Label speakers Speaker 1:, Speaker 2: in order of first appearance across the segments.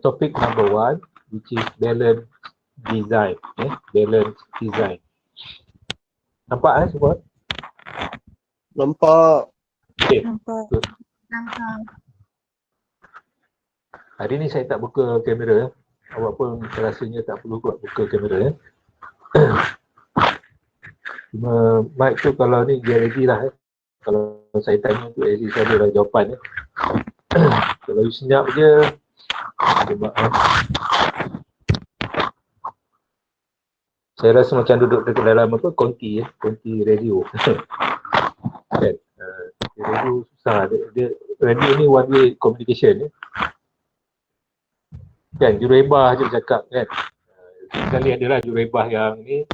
Speaker 1: Topik number 1, which is balance design. Balance design. Nampak semua?
Speaker 2: Nampak.
Speaker 1: Okay.
Speaker 3: Nampak.
Speaker 1: Hari ni saya tak buka kamera. Awak pun rasanya tak perlu buka kamera. Cuma mic tu kalau ni dia ready lah. Kalau saya tanya tu ready, saya ada jawapan. Kalau you senyap je, sebab saya rasa macam duduk dekat dalam konti radio. Kan? Radio susah. Radio ni one way communication. Kan, jurebah je cakap kan. Sekali adalah jurebah yang ni,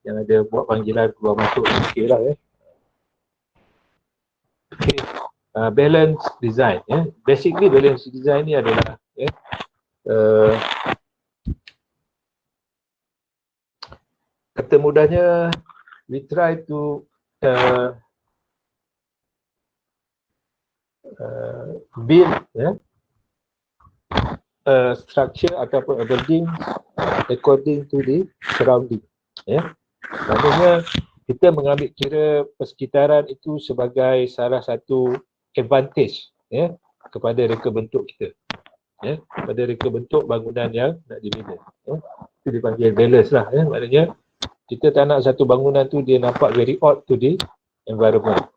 Speaker 1: yang ada buat panggilan keluar masuk sikit lah. Okay. Balance design. Basically balance design ni adalah kata mudahnya, we try to build structure ataupun a building according to the surrounding. Maknanya kita mengambil kira persekitaran itu sebagai salah satu advantage kepada reka bentuk kita. Pada reka bentuk bangunan yang nak dibina. Itu dipanggil balance lah. Maknanya kita tak nak satu bangunan tu dia nampak very odd to the environment.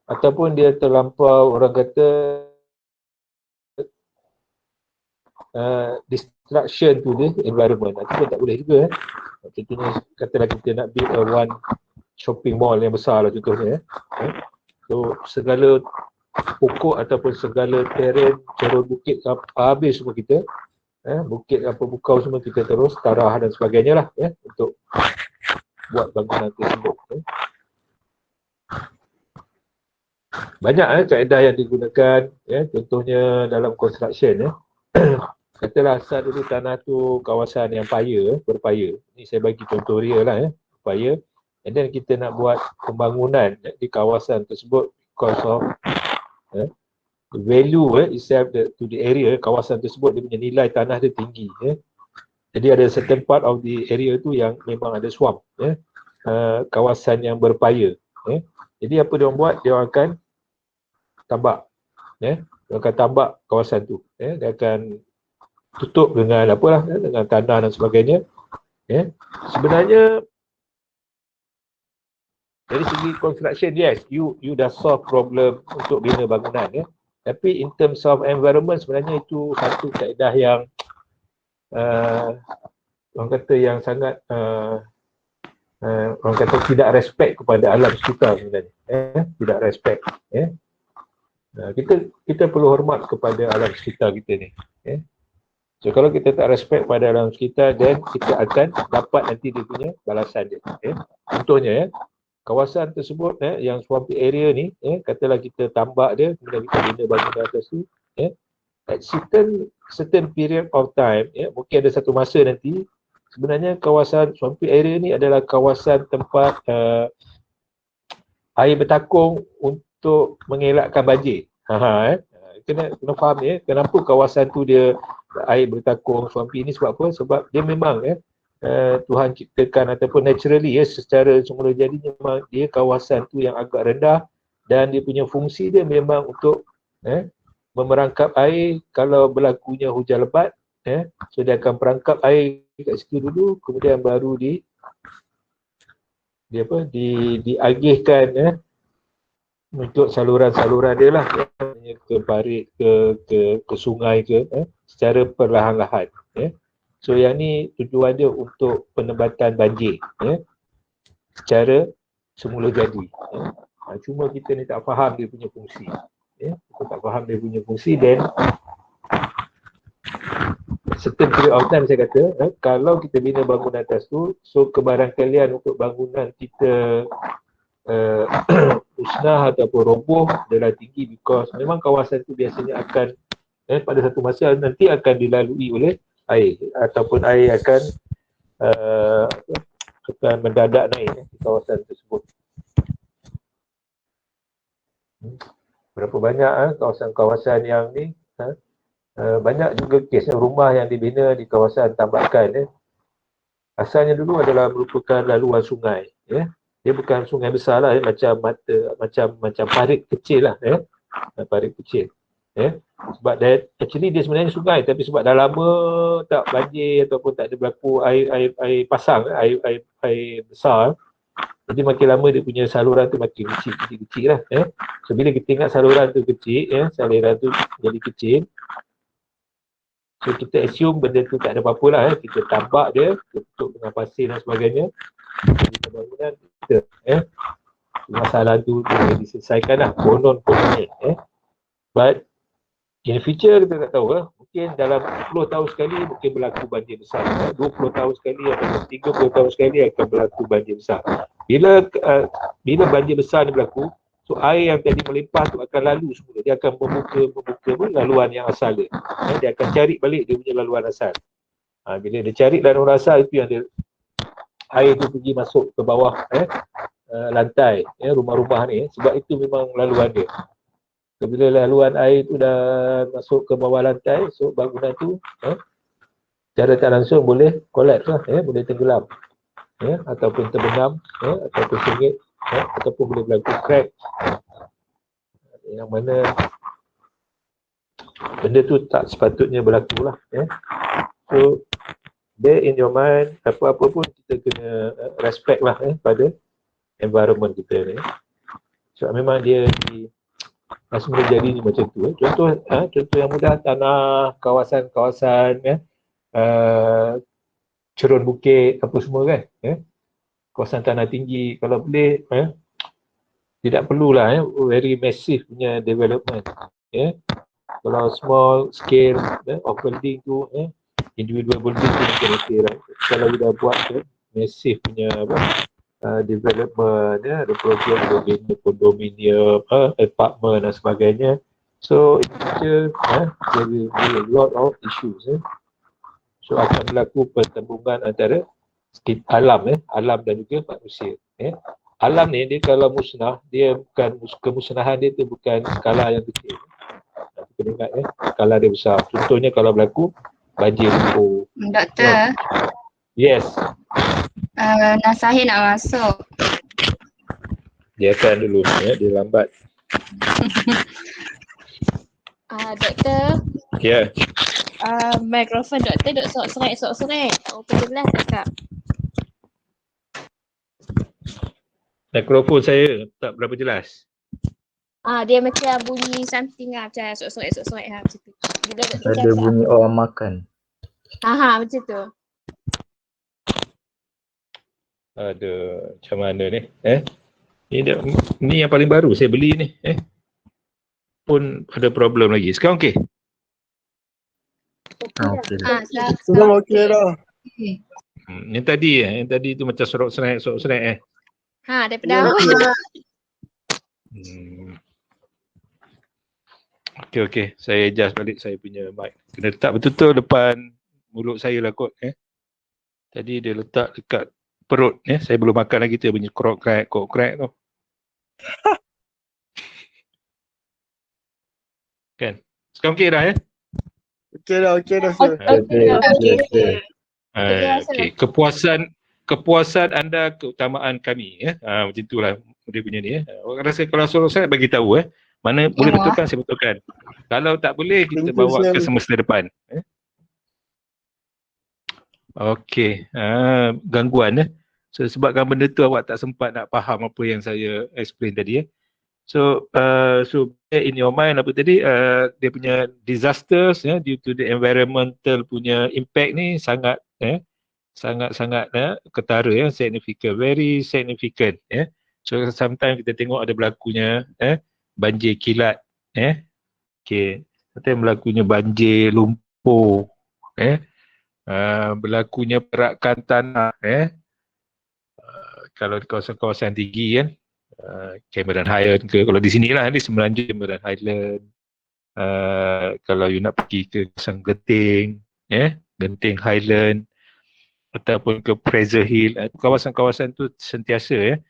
Speaker 1: Ataupun dia terlampau, orang kata distraction to the environment. Itu pun tak boleh juga. Contohnya katalah kita nak build one shopping mall yang besar lah contohnya. So segala pokok ataupun segala terrain, cerun bukit habis semua kita. Bukit apa bukau semua kita terus tarah dan sebagainya lah untuk buat bangunan tersebut. Banyak kaedah yang digunakan, contohnya dalam construction. Katalah asal dulu tanah tu kawasan yang berpaya. Ni saya bagi contoh real lah berpaya. And then kita nak buat pembangunan di kawasan tersebut because of value itself to the area, kawasan tersebut dia punya nilai tanah dia tinggi. Jadi ada certain part of the area tu yang memang ada swamp, kawasan yang berpaya. Jadi apa dia orang buat? Dia orang akan tambak. Dia akan tambak kawasan tu. Dia akan tutup dengan apalah, dengan tanah dan sebagainya. Sebenarnya dari segi construction, yes, you dah solve problem untuk bina bangunan. Tapi in terms of environment, sebenarnya itu satu kaedah yang orang kata yang sangat orang kata tidak respect kepada alam sekitar sebenarnya. Tidak respect. Kita perlu hormat kepada alam sekitar kita ni. So kalau kita tak respect pada alam sekitar, then kita akan dapat nanti dia punya balasan dia. Contohnya kawasan tersebut yang swampy area ni, katalah kita tambak dia, kemudian kita bina bangunan atas tu, at certain period of time, mungkin ada satu masa nanti, sebenarnya kawasan swampy area ni adalah kawasan tempat air bertakung untuk mengelakkan banjir. Kena faham kenapa kawasan tu dia air bertakung swampy ni, sebab apa? Sebab dia memang Tuhan ciptakan ataupun naturally secara semula jadi memang dia kawasan tu yang agak rendah dan dia punya fungsi dia memang untuk memerangkap air kalau berlakunya hujan lebat. So dia akan perangkap air kat situ dulu, kemudian baru diagihkan untuk saluran-saluran dia lah, ke parit, ke sungai ke, secara perlahan-lahan. So yang ni tujuan dia untuk penebatan banjir secara semula jadi. Cuma kita ni tak faham dia punya fungsi. Kita tak faham dia punya fungsi, dan certain period of time saya kata, kalau kita bina bangunan atas tu, so kebarangkalian untuk bangunan kita musnah ataupun roboh adalah tinggi, because memang kawasan tu biasanya akan pada satu masa nanti akan dilalui oleh air, ataupun air akan mendadak naik di kawasan tersebut. Berapa banyak kawasan-kawasan yang ni Banyak juga kes rumah yang dibina di kawasan tambakan asalnya dulu adalah merupakan laluan sungai dia bukan sungai besar lah macam parit kecil lah parit kecil sebab actually dia sebenarnya sungai tapi sebab dah lama tak banjir ataupun tak ada berlaku air pasang air besar jadi makin lama dia punya saluran tu makin kecil lah so bila kita ingat saluran tu kecil saluran tu jadi kecil. So kita assume benda tu tak ada apa-apa lah kita tambak dia, tutup dengan pasir dan sebagainya. Jadi pembangunan kita masalah tu boleh diselesaikan lah, konon-kononnya But in the future kita tak tahu mungkin dalam 10 tahun sekali mungkin berlaku banjir besar 20 tahun sekali atau 30 tahun sekali akan berlaku banjir besar. Bila banjir besar ni berlaku, so air yang tadi melimpah tu akan lalu semula. Dia akan membuka laluan yang asal dia. Dia akan cari balik dia punya laluan asal. Bila dia cari laluan asal itu yang dia air tu pergi masuk ke bawah lantai rumah-rumah ni sebab itu memang laluan dia. So, bila laluan air tu dah masuk ke bawah lantai, so bangunan tu secara tak langsung boleh collapse lah, boleh tenggelam ataupun terbenam ataupun sengit ataupun boleh berlaku crack yang mana benda tu tak sepatutnya berlaku lah so bear in your mind apa-apa pun kita kena respect lah pada environment kita ni so memang dia semula jadi ni macam tu contoh yang mudah tanah kawasan-kawasan cerun bukit apa semua kan kawasan tanah tinggi kalau boleh tidak perlulah very massive punya development kalau small scale of building tu individual building tu mungkin okay lah kalau kita buat massive punya development ada projek condominium apartment dan sebagainya so in future there will be a lot of issues so akan berlaku pertembungan antara alam dan juga manusia alam ni dia kalau musnah dia bukan kemusnahan dia tu bukan skala yang kecil kita ingat skala dia besar contohnya kalau berlaku banjir lumpur
Speaker 2: Doktor
Speaker 1: yes
Speaker 2: Nasahi nak masuk
Speaker 1: dia akan dulu dia lambat
Speaker 2: Doktor
Speaker 1: ya
Speaker 2: mikrofon doktor duk sok-serik apa jelas cakap
Speaker 1: mikrofon saya tak berapa jelas
Speaker 2: dia macam bunyi something macam sok-serik macam tu bila doktor
Speaker 3: Ada bunyi orang makan.
Speaker 2: macam tu
Speaker 1: ada macam mana ni ni yang paling baru saya beli ni pun ada problem lagi sekarang okey
Speaker 3: Okey.
Speaker 4: Sudah okey dah.
Speaker 1: yang tadi tu macam sorok-serik
Speaker 2: daripada awal
Speaker 1: okey saya adjust balik saya punya mic kena letak betul-betul depan mulut saya lah kot tadi dia letak dekat perut saya belum makan lagi tu bunyi krok-krek tu kan sekarang okey dah
Speaker 4: Okey dah.
Speaker 1: okey kepuasan anda keutamaan kami macam itulah dia punya ni orang rasa kalau suruh saya bagi tahu mana boleh betulkan saya betulkan kalau tak boleh kita bawa ke semesta depan okey gangguan so sebabkan benda tu awak tak sempat nak faham apa yang saya explain tadi so bear in your mind apa tadi dia punya disasters due to the environmental punya impact ni sangat ketara significant, very significant so sometimes kita tengok ada berlakunya banjir kilat okey sometimes berlakunya banjir lumpur berlakunya perakan tanah kalau di kawasan-kawasan tinggi Cameron Highland ke kalau di sinilah di Semenanjung Cameron Highland kalau you nak pergi ke kawasan Genting Highland ataupun ke Fraser Hill kawasan-kawasan tu sentiasa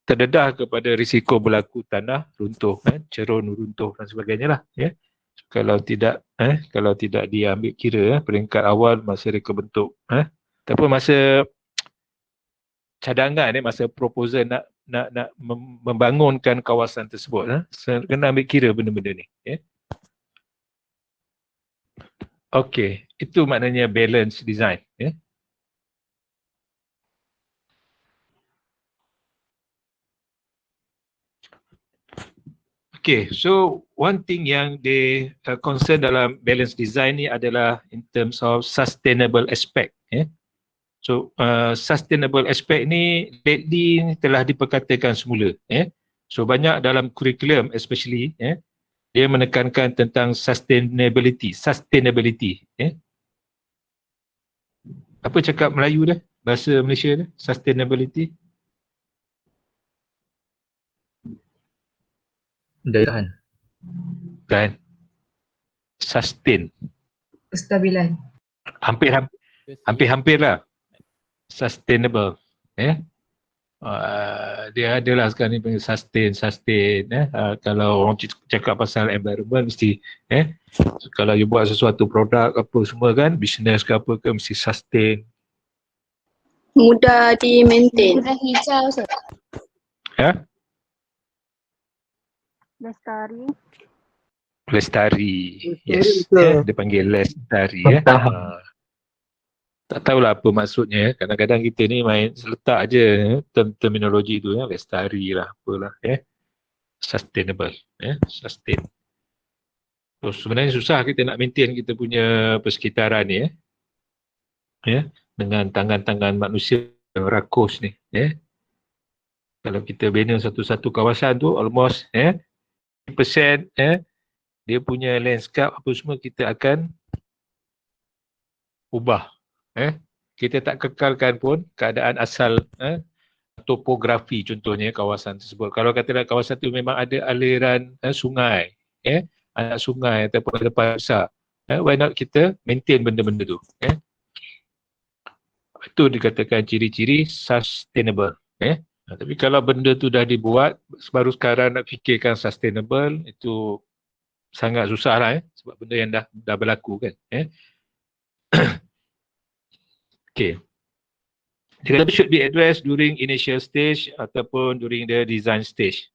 Speaker 1: terdedah kepada risiko berlaku tanah runtuh cerun runtuh dan sebagainya lah Kalau tidak dia ambil kira peringkat awal masa reka bentuk ataupun masa cadangan masa proposal nak membangunkan kawasan tersebut kena ambil kira benda-benda ni. Okey, itu maknanya balance design. Okay, so one thing yang they concern dalam balance design ni adalah in terms of sustainable aspect. So sustainable aspect ni lately telah diperkatakan semula. So banyak dalam kurikulum especially dia menekankan tentang sustainability. Apa cakap Melayu dah? Bahasa Malaysia dah? Sustainability.
Speaker 3: Daya tahan.
Speaker 1: Kan? Sustain.
Speaker 5: Kestabilan.
Speaker 1: Hampir lah. Sustainable. Dia adalah sekarang ni panggil sustain. Kalau orang cakap pasal environment mesti kalau you buat sesuatu produk apa semua kan, business ke apa ke mesti sustain.
Speaker 6: Mudah di-maintain.
Speaker 2: Mudah hijau Ustaz.
Speaker 1: Lestari. Yes.
Speaker 4: Betul.
Speaker 1: Dia panggil lestari. Tak tahulah apa maksudnya. Kadang-kadang kita ni main letak je terminologi tu lestari lah apalah sustainable sustain. So, sebenarnya susah kita nak maintain kita punya persekitaran ni dengan tangan-tangan manusia yang rakus ni Kalau kita bina satu-satu kawasan tu almost 10% dia punya landscape apa semua kita akan ubah. Kita tak kekalkan pun keadaan asal topografi contohnya kawasan tersebut. Kalau katakan kawasan tu memang ada aliran sungai, anak sungai ataupun ada pasar, why not kita maintain benda-benda tu. Itu dikatakan ciri-ciri sustainable. Tapi kalau benda tu dah dibuat, baru sekarang nak fikirkan sustainable, itu sangat susah lah sebab benda yang dah berlaku kan. Okay. It should be addressed during initial stage ataupun during the design stage.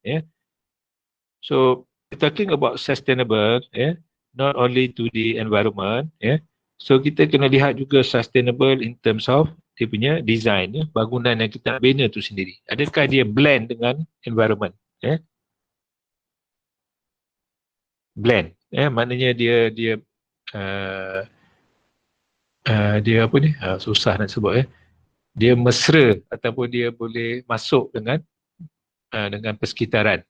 Speaker 1: So, talking about sustainable, not only to the environment, so kita kena lihat juga sustainable in terms of dia punya design, bangunan yang kita nak bina tu sendiri. Adakah dia blend dengan environment? Blend, maknanya dia apa ni? Susah nak sebut dia mesra ataupun dia boleh masuk dengan persekitaran.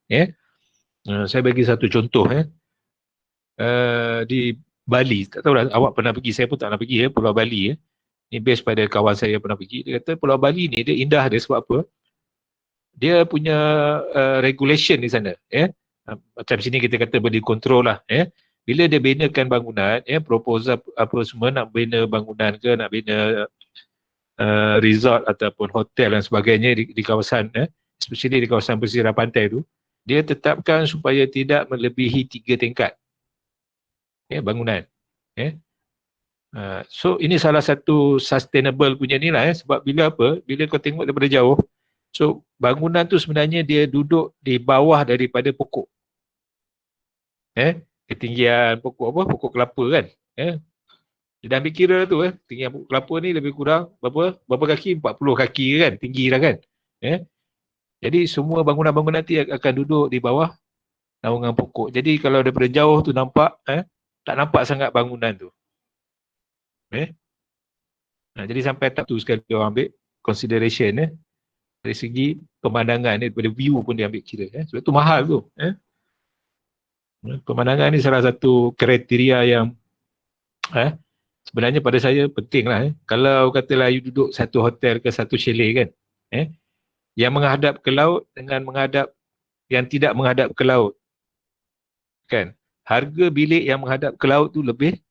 Speaker 1: Saya bagi satu contoh di Bali, tak tahu lah awak pernah pergi, saya pun tak pernah pergi Pulau Bali ni based pada kawan saya pernah pergi. Dia kata Pulau Bali ni dia indah dia sebab apa? Dia punya regulation di sana macam sini kita kata boleh kontrol lah bila dia binakan bangunan proposal apa semua nak bina bangunan ke nak bina resort ataupun hotel dan sebagainya di kawasan especially di kawasan pesisir pantai tu, dia tetapkan supaya tidak melebihi 3 tingkat bangunan. So ini salah satu sustainable punya ni lah sebab bila kau tengok daripada jauh, so bangunan tu sebenarnya dia duduk di bawah daripada pokok. Ketinggian pokok apa? Pokok kelapa kan. Dia dah ambil kira tu tinggian pokok kelapa ni lebih kurang berapa kaki? 40 kaki kan, tinggi dah kan. Jadi semua bangunan-bangunan nanti akan duduk di bawah naungan pokok. Jadi kalau daripada jauh tu nampak tak nampak sangat bangunan tu. Jadi sampai tak tu sekali orang ambil consideration dari segi pemandangan daripada view pun dia ambil kira sebab tu mahal tu. Pemandangan ni salah satu kriteria yang sebenarnya pada saya penting lah. Kalau katalah you duduk satu hotel ke satu chalet kan, yang menghadap ke laut dengan menghadap yang tidak menghadap ke laut kan, harga bilik yang menghadap ke laut tu lebih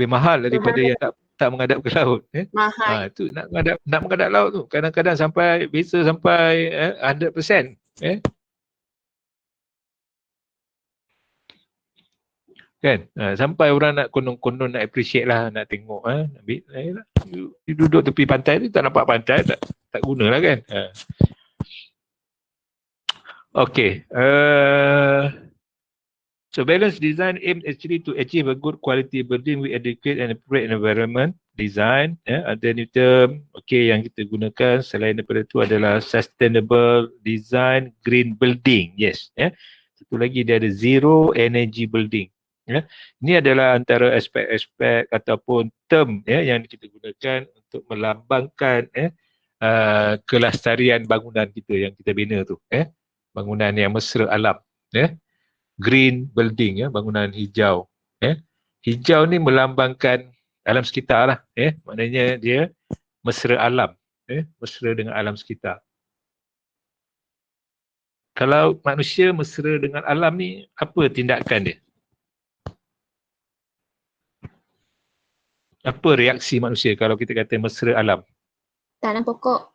Speaker 1: mahal daripada yang tak menghadap ke laut.
Speaker 6: Mahal.
Speaker 1: Itu nak menghadap laut tu kadang-kadang bisa sampai 100%. Kan? Sampai orang nak konon-konon nak appreciate lah, nak tengok ambil lah. You duduk tepi pantai ni tak nampak pantai, tak guna lah kan. Okay. So balanced design aim actually to achieve a good quality building with adequate and appropriate environment design. Ada new term yang kita gunakan selain daripada itu adalah sustainable design green building. Yes. Satu lagi dia ada zero energy building. Ini adalah antara aspek-aspek ataupun term yang kita gunakan untuk melambangkan kelestarian bangunan kita yang kita bina tu. Bangunan yang mesra alam. Green building, bangunan hijau. Hijau ni melambangkan alam sekitar lah. Maknanya dia mesra alam. Mesra dengan alam sekitar. Kalau manusia mesra dengan alam ni, apa tindakan dia? Apa reaksi manusia kalau kita kata mesra alam?
Speaker 2: Tanam pokok.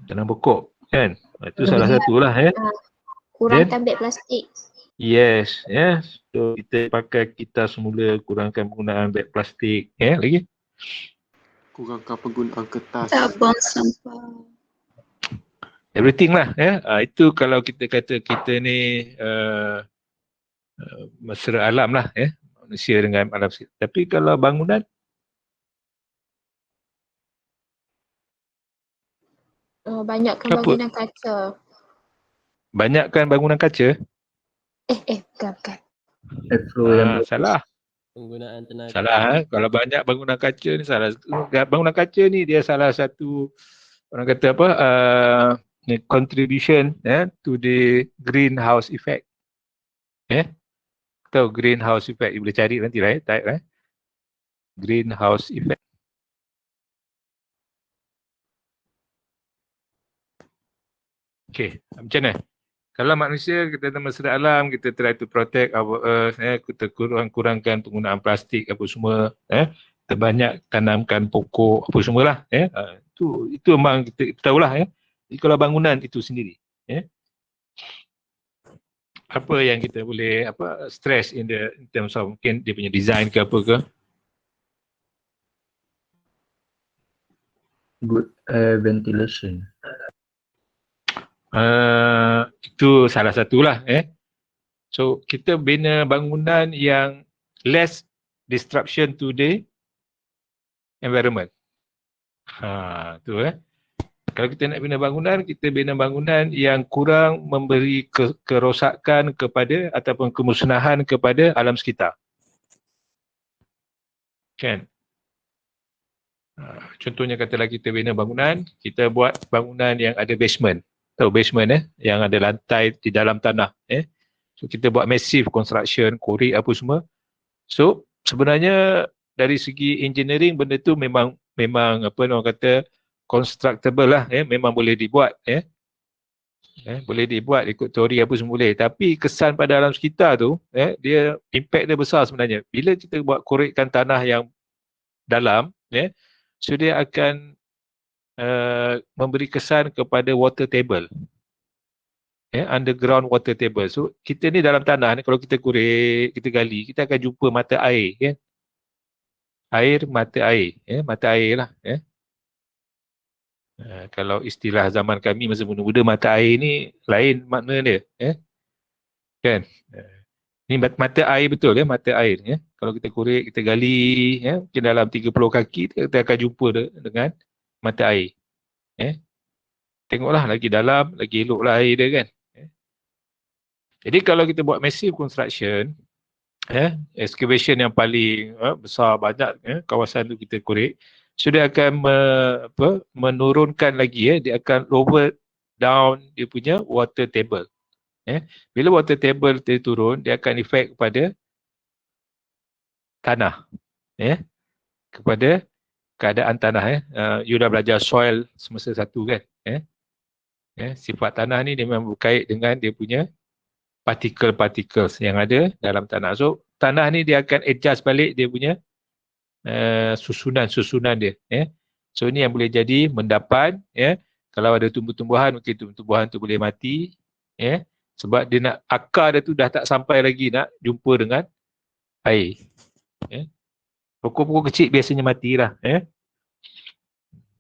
Speaker 1: Tanam pokok, kan? Itu salah satulah.
Speaker 2: Kurangkan beg plastik.
Speaker 1: Yes. So kita pakai kita semula, kurangkan penggunaan beg plastik. Lagi?
Speaker 4: Kurangkan penggunaan kertas.
Speaker 3: Tak buang sampah.
Speaker 1: Everything lah. Itu kalau kita kata kita ni mesra alam lah. Manusia dengan alam sekitar. Tapi kalau bangunan,
Speaker 2: banyakkan
Speaker 1: apa?
Speaker 2: bangunan kaca.
Speaker 1: Banyakkan bangunan kaca?
Speaker 2: Bukan.
Speaker 1: Salah.
Speaker 5: Penggunaan tenaga.
Speaker 1: Salah. Kalau banyak bangunan kaca ni salah. Bangunan kaca ni dia salah satu, orang kata apa, contribution to the greenhouse effect. Tahu greenhouse effect, you boleh cari nanti lah, type greenhouse effect. Okay, macam mana? Kalau manusia, kita mesra alam, kita try to protect our earth, kita kurangkan penggunaan plastik apa semua, kita banyak tanamkan pokok apa semualah, itu memang kita tahulah. Jadi kalau bangunan itu sendiri, apa yang kita boleh stress in terms of mungkin dia punya design ke apa ke?
Speaker 6: Good air ventilation.
Speaker 1: Itu salah satulah. So kita bina bangunan yang less disruption to the environment. Tu Kalau kita nak bina bangunan, kita bina bangunan yang kurang memberi kerosakan kepada ataupun kemusnahan kepada alam sekitar. Kan? Contohnya katalah kita bina bangunan, kita buat bangunan yang ada basement. Tahu basement yang ada lantai di dalam tanah. So kita buat massive construction, korek apa semua. So sebenarnya dari segi engineering benda tu memang apa orang kata constructable lah, memang boleh dibuat, boleh dibuat ikut teori apa semua boleh. Tapi kesan pada alam sekitar tu, dia impact dia besar sebenarnya. Bila kita buat korekkan tanah yang dalam, so dia akan memberi kesan kepada water table, underground water table. So kita ni dalam tanah ni, kalau kita korek, kita gali, kita akan jumpa mata air, mata air, mata air lah. Kalau istilah zaman kami masa muda-muda, mata air ni lain makna dia, kan? Ni mata air betul, mata air. Kalau kita korek, kita gali, mungkin dalam 30 kaki kita akan jumpa dengan mata air. Tengoklah lagi dalam, lagi eloklah air dia, kan? Jadi kalau kita buat massive construction, excavation yang paling besar, banyak kawasan tu kita korek, so dia akan menurunkan lagi, dia akan lower down dia punya water table. Bila water table dia turun, dia akan efek kepada tanah, kepada keadaan tanah. You dah belajar soil semester 1 kan? Sifat tanah ni dia memang berkait dengan dia punya particles yang ada dalam tanah. So tanah ni dia akan adjust balik dia punya susunan dia. So ni yang boleh jadi mendapan, kalau ada tumbuh-tumbuhan, mungkin tumbuh-tumbuhan tu boleh mati, Sebab dia nak, akar dia tu dah tak sampai lagi nak jumpa dengan air. Pokok-pokok kecil biasanya matilah.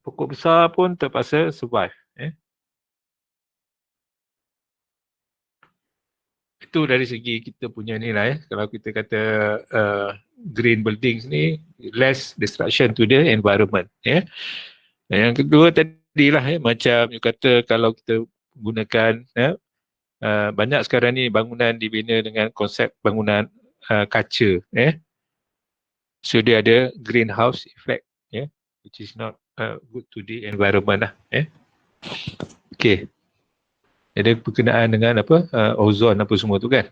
Speaker 1: Pokok besar pun terpaksa survive. Itu dari segi kita punya ni lah. Kalau kita kata green buildings ni, less destruction to the environment. Yang kedua tadilah, macam you kata kalau kita gunakan banyak sekarang ni bangunan dibina dengan konsep bangunan kaca. So dia ada greenhouse effect, which is not good to the environment lah. Okay. Ada berkenaan dengan apa, ozon apa semua tu kan.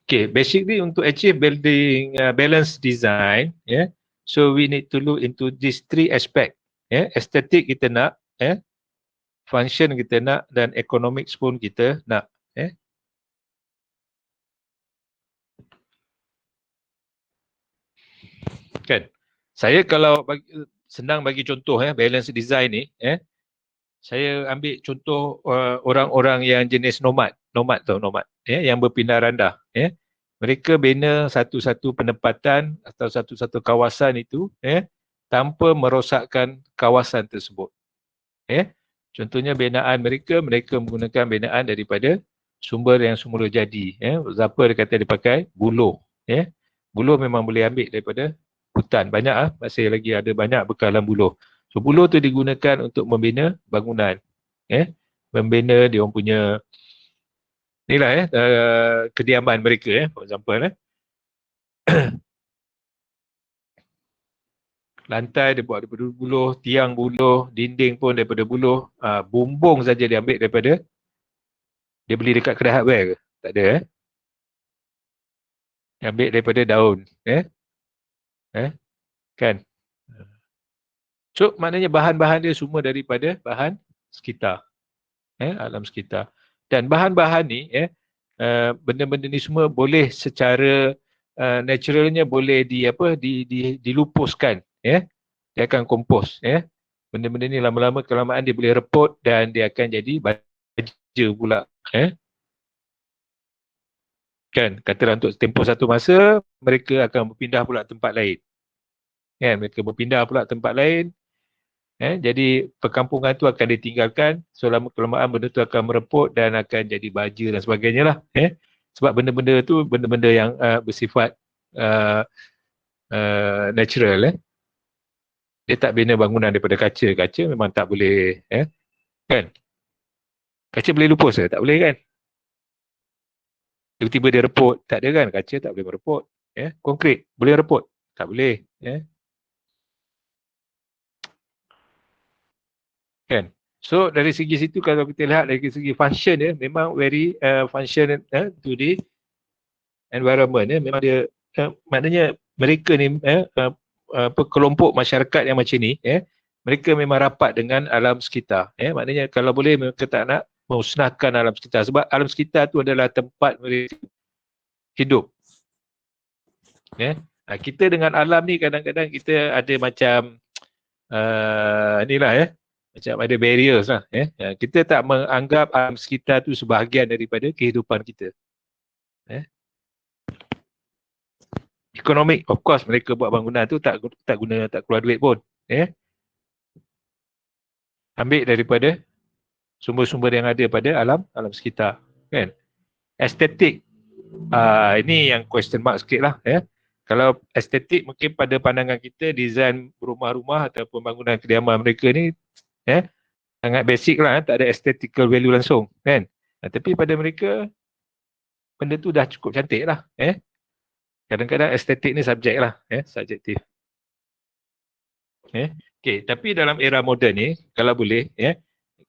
Speaker 1: Okay, basically untuk achieve building balanced design, so we need to look into these three aspect. Aesthetic kita nak, function kita nak, dan economics pun kita nak. Kan? Saya kalau senang bagi contoh balance design ni, saya ambil contoh orang-orang yang jenis nomad tau, yang berpindah randah. Mereka bina satu-satu penempatan atau satu-satu kawasan itu tanpa merosakkan kawasan tersebut. Contohnya binaan mereka menggunakan binaan daripada sumber yang semula jadi. Siapa dia kata dia pakai buloh. Buloh memang boleh ambil daripada hutan. Banyak masih lagi ada banyak bekalan buloh. So buloh tu digunakan untuk membina bangunan. Membina dia orang punya inilah kediaman mereka, for example. Lantai dia buat daripada buluh, tiang buluh, dinding pun daripada buluh, bumbung saja dia ambil daripada, dia beli dekat kedai hardware ke? Tak ada. Dia ambil daripada daun. Kan? So maknanya bahan-bahan dia semua daripada bahan sekitar. Alam sekitar. Dan bahan-bahan ni, benda-benda ni semua boleh secara naturalnya boleh dilupuskan. Dia akan kompos. Benda-benda ni lama-lama kelamaan dia boleh reput dan dia akan jadi baja pula. Kan, katalah untuk tempoh satu masa mereka akan berpindah pula tempat lain. Mereka berpindah pula tempat lain. Jadi perkampungan tu akan ditinggalkan, so lama kelamaan benda tu akan mereput dan akan jadi baja dan sebagainya lah. Sebab benda-benda tu benda-benda yang bersifat natural. Dia tak bina bangunan daripada kaca. Kaca memang tak boleh, kan? Kaca boleh lupus ke? Tak boleh kan? Tiba-tiba dia reput, tak ada kan? Kaca tak boleh mereput. Konkret boleh reput? Tak boleh. Kan? So dari segi situ kalau kita lihat dari segi function dia memang very function to the environment. Memang dia maknanya mereka ni kelompok masyarakat yang macam ni, mereka memang rapat dengan alam sekitar. Maknanya kalau boleh mereka tak nak musnahkan alam sekitar, sebab alam sekitar tu adalah tempat mereka hidup. Kita dengan alam ni kadang-kadang kita ada macam inilah macam ada barriers lah. Kita tak menganggap alam sekitar tu sebahagian daripada kehidupan kita. Economic, of course mereka buat bangunan tu tak keluar duit pun. Ambil daripada sumber-sumber yang ada pada alam sekitar. Kan? Estetik, ini yang question mark sikit lah. Kalau estetik mungkin pada pandangan kita design rumah-rumah ataupun bangunan kediaman mereka ni sangat basic lah, tak ada aesthetical value langsung kan. Tapi pada mereka benda tu dah cukup cantik lah. Kadang-kadang estetik ni subjek lah, subjektif. Okay, tapi dalam era moden ni kalau boleh,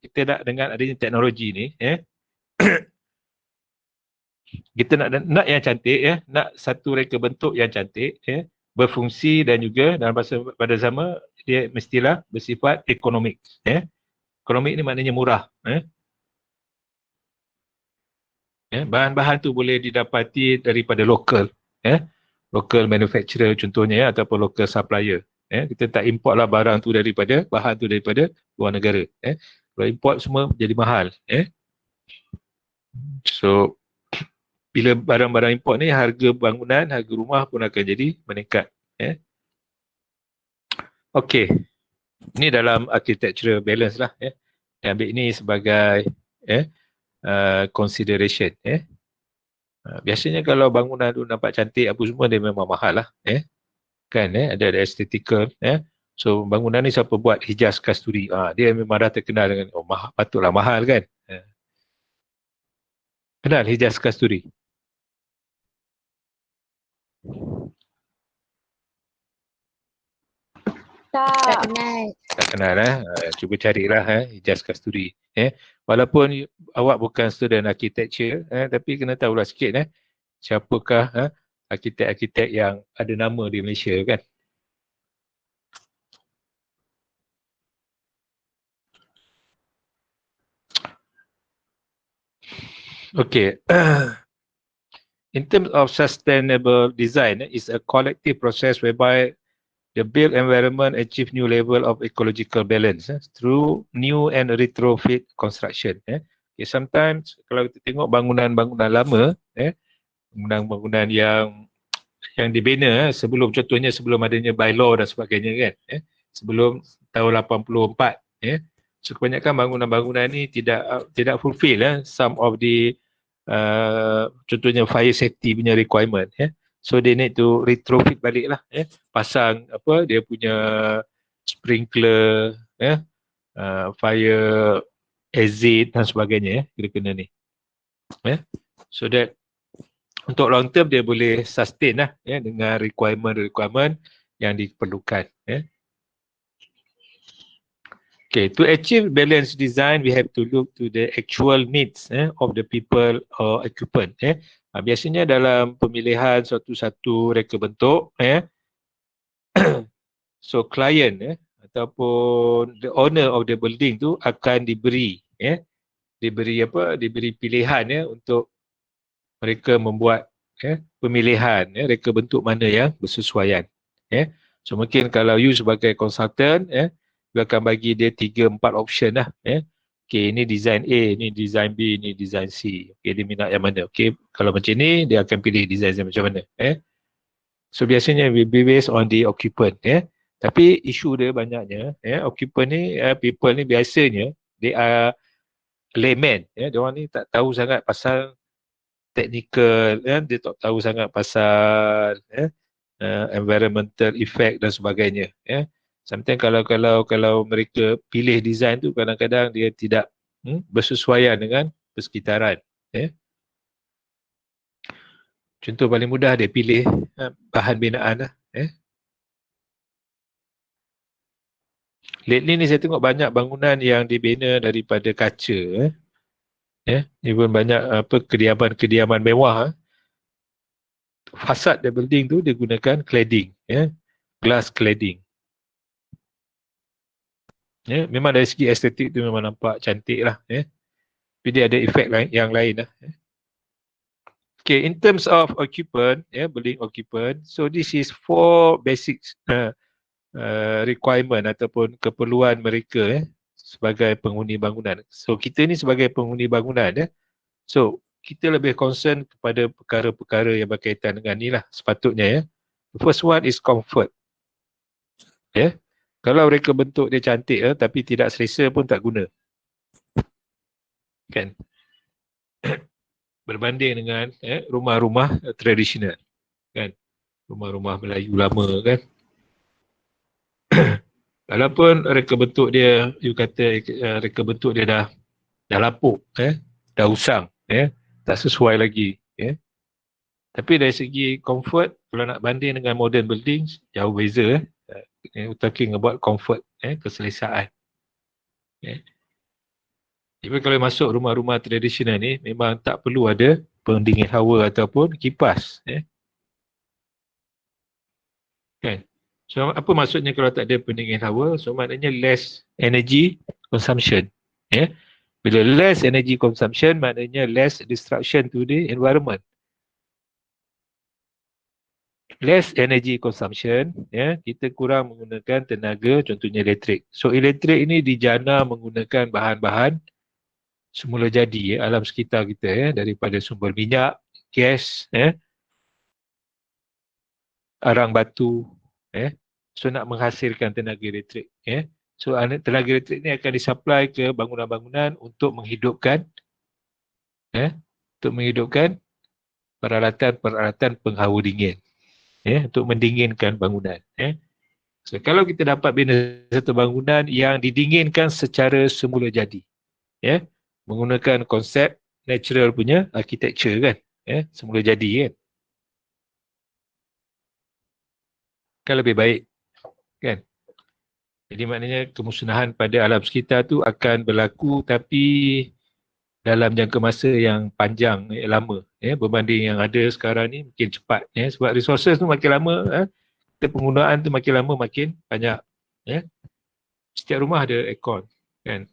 Speaker 1: kita nak dengan adanya teknologi ni, kita nak yang cantik, nak satu reka bentuk yang cantik, berfungsi dan juga dalam pada sama dia mestilah bersifat ekonomik. Ekonomik ni maknanya murah. Bahan-bahan tu boleh didapati daripada lokal, local manufacturer contohnya, ataupun local supplier. Kita tak import lah barang tu daripada, bahan tu daripada luar negara. Kalau import semua jadi mahal. So bila barang-barang import ni, harga bangunan, harga rumah pun akan jadi meningkat. Okey, ini dalam architectural balance lah. Saya ambil ini sebagai consideration. Biasanya kalau bangunan tu nampak cantik apa semua, dia memang mahal lah. Kan, ada aesthetical. So bangunan ni siapa buat? Hijaz Kasturi. Dia memang dah terkenal dengan, mahal, patutlah mahal kan. Kenal Hijaz Kasturi?
Speaker 2: Tak kenal.
Speaker 1: Tak kenal cuba carilah Hijaz Kasturi. Walaupun awak bukan student architecture, tapi kena tahulah sikit siapakah arkitek-arkitek yang ada nama di Malaysia kan. Okay. In terms of sustainable design, is a collective process whereby the built environment achieve new level of ecological balance through new and retrofit construction. Okay, sometimes kalau kita tengok bangunan-bangunan lama, bangunan-bangunan yang dibina contohnya sebelum adanya bylaw dan sebagainya kan, sebelum tahun 84, so kebanyakan bangunan-bangunan ni tidak fulfill some of the contohnya fire safety punya requirement. So they need to retrofit balik lah, pasang dia punya sprinkler, fire exit dan sebagainya, kena ni. So that untuk long term dia boleh sustain lah, dengan requirement yang diperlukan. Okay, to achieve balanced design, we have to look to the actual needs of the people or occupant. Biasanya dalam pemilihan satu-satu reka bentuk, so client ataupun the owner of the building tu akan diberi pilihan untuk mereka membuat pemilihan reka bentuk mana yang bersesuaian. So mungkin kalau you sebagai consultant, you akan bagi dia 3-4 option lah. Okay, ini design A, ini design B, ini design C. Okay, dia minat yang mana? Okay, kalau macam ni, dia akan pilih design yang macam mana. So biasanya will be based on the occupant. Tapi isu dia banyaknya, occupant ni, people ni biasanya, they are layman. Dia orang ni tak tahu sangat pasal technical, dia tak tahu sangat pasal environmental effect dan sebagainya. Sometimes kalau mereka pilih design tu, kadang-kadang dia tidak bersesuaian dengan persekitaran. Contoh paling mudah, dia pilih bahan binaan lah. Lately ni saya tengok banyak bangunan yang dibina daripada kaca. Even banyak kediaman-kediaman mewah. Fasad the building tu dia gunakan cladding, glass cladding. Memang dari segi estetik tu memang nampak cantik lah. Tapi dia ada efek yang lain lah. Okay, in terms of occupant, building occupant, so this is 4 basic requirement ataupun keperluan mereka sebagai penghuni bangunan. So kita ni sebagai penghuni bangunan, so kita lebih concern kepada perkara-perkara yang berkaitan dengan ni lah sepatutnya. The first one is comfort. Kalau reka bentuk dia cantik tapi tidak selesa pun tak guna. Kan? Berbanding dengan rumah-rumah tradisional. Kan? Rumah-rumah Melayu lama kan. Walaupun reka bentuk dia, you kata reka bentuk dia dah lapuk, dah usang, tak sesuai lagi. Tapi dari segi comfort, kalau nak banding dengan modern buildings, jauh beza. We're talking about comfort, keselesaan. Jadi kalau masuk rumah-rumah tradisional ni, memang tak perlu ada pendingin hawa ataupun kipas. Kan? So apa maksudnya kalau tak ada pendingin hawa? So maknanya less energy consumption. Bila less energy consumption, maknanya less destruction to the environment. Less energy consumption, kita kurang menggunakan tenaga, contohnya elektrik. So elektrik ini dijana menggunakan bahan-bahan semula jadi alam sekitar kita daripada sumber minyak, gas, arang batu, so nak menghasilkan tenaga elektrik. So tenaga elektrik ni akan disupply ke bangunan-bangunan untuk menghidupkan peralatan-peralatan penghawa dingin, untuk mendinginkan bangunan. So, kalau kita dapat bina satu bangunan yang didinginkan secara semula jadi, menggunakan konsep natural punya architecture kan, semula jadi kan lebih baik kan. Jadi maknanya kemusnahan pada alam sekitar tu akan berlaku tapi dalam jangka masa yang panjang, lama, berbanding yang ada sekarang ni mungkin cepat, sebab resources tu makin lama, penggunaan tu makin lama makin banyak. Setiap rumah ada aircon kan.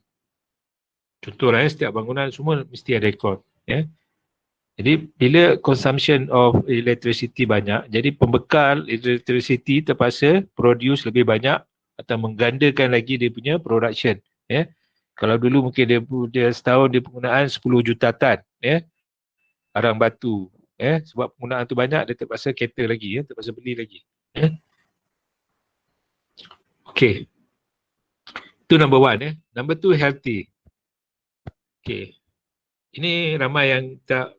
Speaker 1: Contohlah setiap bangunan semua mesti ada aircon. Jadi bila consumption of electricity banyak, jadi pembekal electricity terpaksa produce lebih banyak atau menggandakan lagi dia punya production. Kalau dulu mungkin dia setahun dia penggunaan 10 juta tan arang batu. Sebab penggunaan tu banyak, dia terpaksa cater lagi, terpaksa beli lagi. Okay. Itu number one. Number two, healthy. Okay. Ini ramai yang tak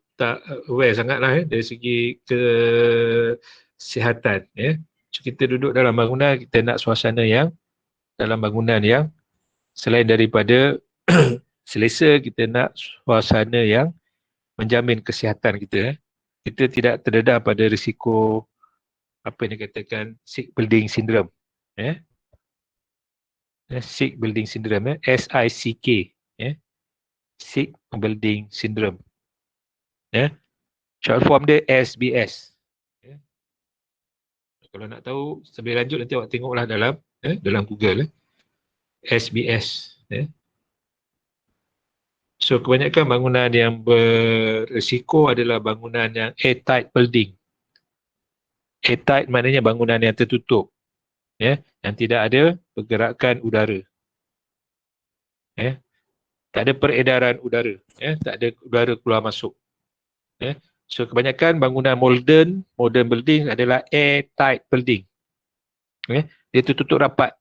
Speaker 1: aware sangat lah dari segi kesihatan. So, kita duduk dalam bangunan, kita nak suasana yang dalam bangunan yang selain daripada selesa, kita nak suasana yang menjamin kesihatan kita. Kita tidak terdedah pada risiko apa yang dikatakan sick building syndrome. Sick building syndrome, SICK. Sick building syndrome. Short form dia SBS. Kalau nak tahu sambil lanjut nanti awak tengoklah dalam Google. SBS. So kebanyakan bangunan yang berisiko adalah bangunan yang airtight building. Airtight maknanya bangunan yang tertutup, yang tidak ada pergerakan udara, tak ada peredaran udara, tak ada udara keluar masuk. So kebanyakan bangunan modern building adalah airtight building. Dia tertutup rapat.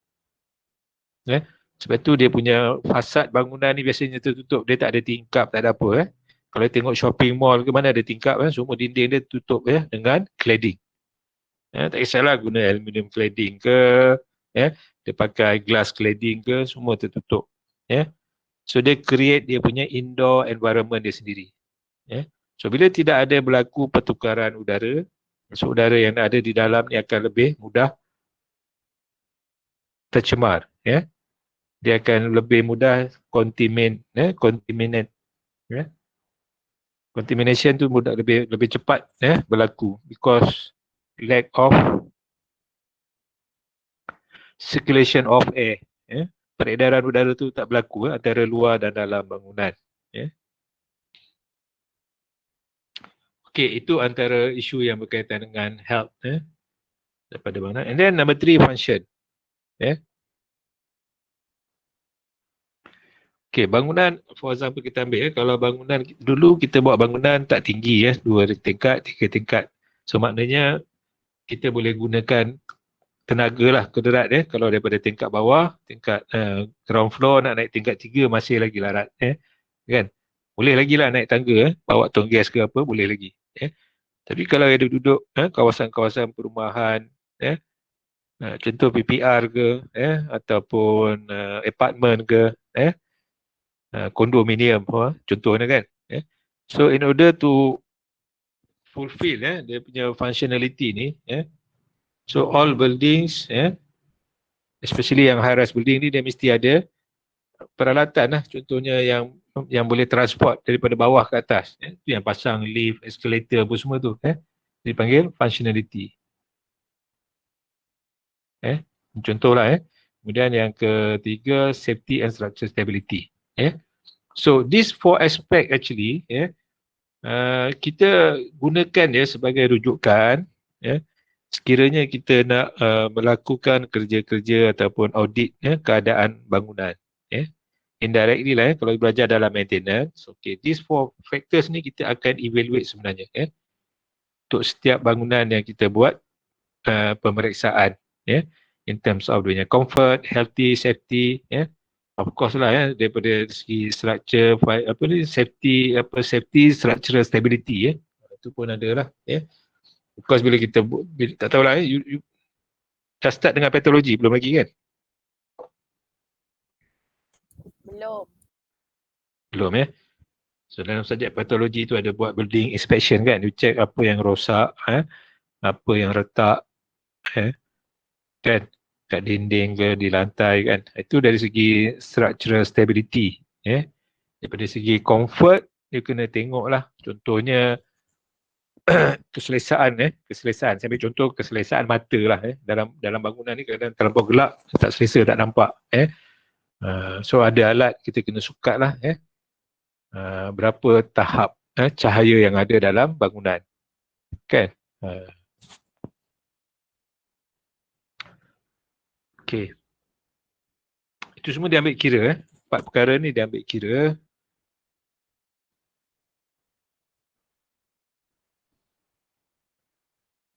Speaker 1: Sebab tu dia punya fasad bangunan ni biasanya tertutup, dia tak ada tingkap, tak ada apa. Kalau tengok shopping mall ke mana ada tingkap, semua dinding dia tutup dengan cladding. Tak kisahlah guna aluminium cladding ke, dia pakai glass cladding ke, semua tertutup. So dia create dia punya indoor environment dia sendiri. So bila tidak ada berlaku pertukaran udara, so udara yang ada di dalam ni akan lebih mudah tercemar. Dia akan lebih mudah contaminate. Contamination tu mudah lebih cepat berlaku because lack of circulation of air. Peredaran udara tu tak berlaku antara luar dan dalam bangunan. Okey, itu antara isu yang berkaitan dengan health daripada bangunan. And then number 3, function. Okey, bangunan, for example kita ambil, kalau bangunan, dulu kita buat bangunan tak tinggi 2 tingkat, 3 tingkat. So maknanya kita boleh gunakan tenaga lah, kudarat kalau daripada tingkat bawah, tingkat ground floor nak naik tingkat 3 masih lagi larat. Kan? Boleh lagi lah naik tangga, bawa tong gas ke apa, boleh lagi. Tapi kalau ada duduk kawasan-kawasan perumahan, contoh PPR ke, ataupun apartment ke, kondominium, contohnya kan. So in order to fulfill dia punya functionality ni, so all buildings, especially yang high rise building ni, dia mesti ada peralatan contohnya yang boleh transport daripada bawah ke atas. Itu yang pasang lift, escalator apa semua tu. Dipanggil functionality. Contohlah. Kemudian yang ketiga, safety and structure stability. So these 4 aspect actually, kita gunakan sebagai rujukan, sekiranya kita nak melakukan kerja-kerja ataupun audit keadaan bangunan. indirectly lah kalau belajar dalam maintenance. Okay, these 4 factors ni kita akan evaluate sebenarnya untuk setiap bangunan yang kita buat pemeriksaan in terms of dia comfort, healthy, safety of course lah daripada segi structure safety structural stability itu pun ada lah of course bila kita tak tahulah you dah start dengan patologi belum lagi kan? Belum so dalam subjek patologi tu ada buat building inspection kan, you check apa yang rosak apa yang retak kan kat dinding ke di lantai kan, itu dari segi structural stability daripada segi comfort you kena tengok lah contohnya keselesaan keselesaan, saya ambil contoh keselesaan mata lah dalam bangunan ni kadang terlampau gelap tak selesa, tak nampak so ada alat kita kena sukat lah berapa tahap cahaya yang ada dalam bangunan kan. Okey, itu semua dia ambil kira 4 perkara ni dia ambil kira.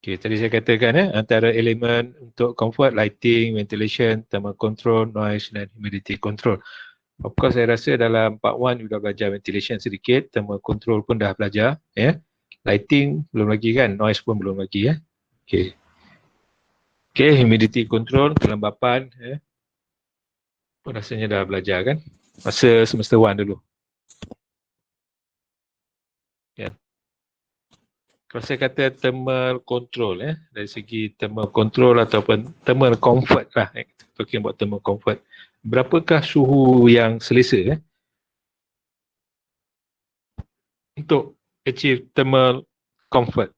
Speaker 1: Okey, tadi saya katakan antara elemen untuk comfort, lighting, ventilation, thermal control, noise dan humidity control. Of course saya rasa dalam part 1 you dah belajar ventilation sedikit, thermal control pun dah belajar lighting belum lagi kan, noise pun belum lagi Okey. Okey, humidity control, kelembapan pun rasanya dah belajar kan masa semester 1 dulu. Kalau saya kata thermal control dari segi thermal control ataupun thermal comfort lah talking about thermal comfort, berapakah suhu yang selesa untuk achieve thermal comfort?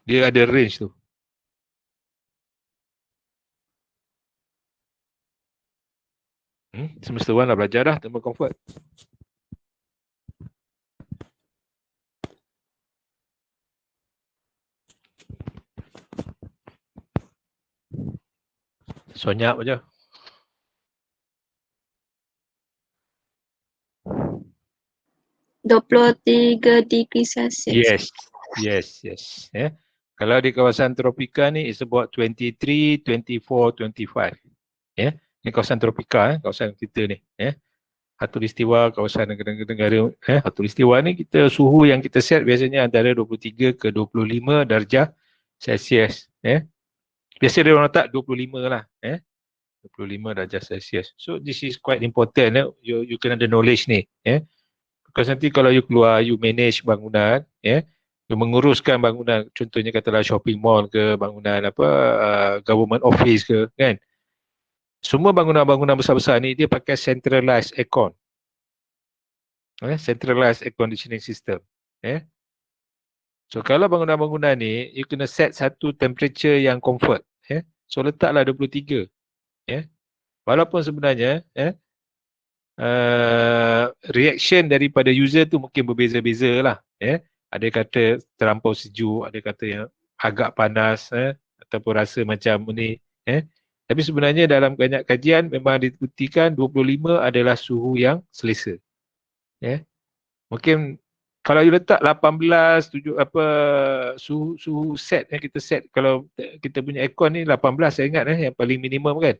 Speaker 1: Dia ada range tu. Semester 1 dah belajar dah thermal comfort. Sonyap aja.
Speaker 2: (23 degree Celsius).
Speaker 1: Yes. Kalau di kawasan tropika ni it's about 23, 24, 25. Ni kawasan tropika kawasan kita ni. Khatulistiwa, kawasan negara-negara Khatulistiwa ni kita suhu yang kita set biasanya antara 23 ke 25 darjah Celsius. Biasa dia orang letak 25 lah. 25 darjah Celsius. So this is quite important. You kena ada knowledge ni. Because nanti kalau you keluar, you manage bangunan, you menguruskan bangunan, contohnya katalah shopping mall ke, bangunan government office ke, kan. Semua bangunan-bangunan besar-besar ni dia pakai centralized aircon. Centralized air conditioning system. So kalau bangunan-bangunan ni, you kena set satu temperature yang comfort. So letaklah 23. Walaupun sebenarnya reaction daripada user tu mungkin berbeza-beza lah. Ada kata terlampau sejuk, ada kata yang agak panas ataupun rasa macam ni. Tapi sebenarnya dalam banyak kajian memang dibuktikan 25 adalah suhu yang selesa. Mungkin kalau you letak 18 suhu set kita set, kalau kita punya aircon ni 18 saya ingat yang paling minimum kan.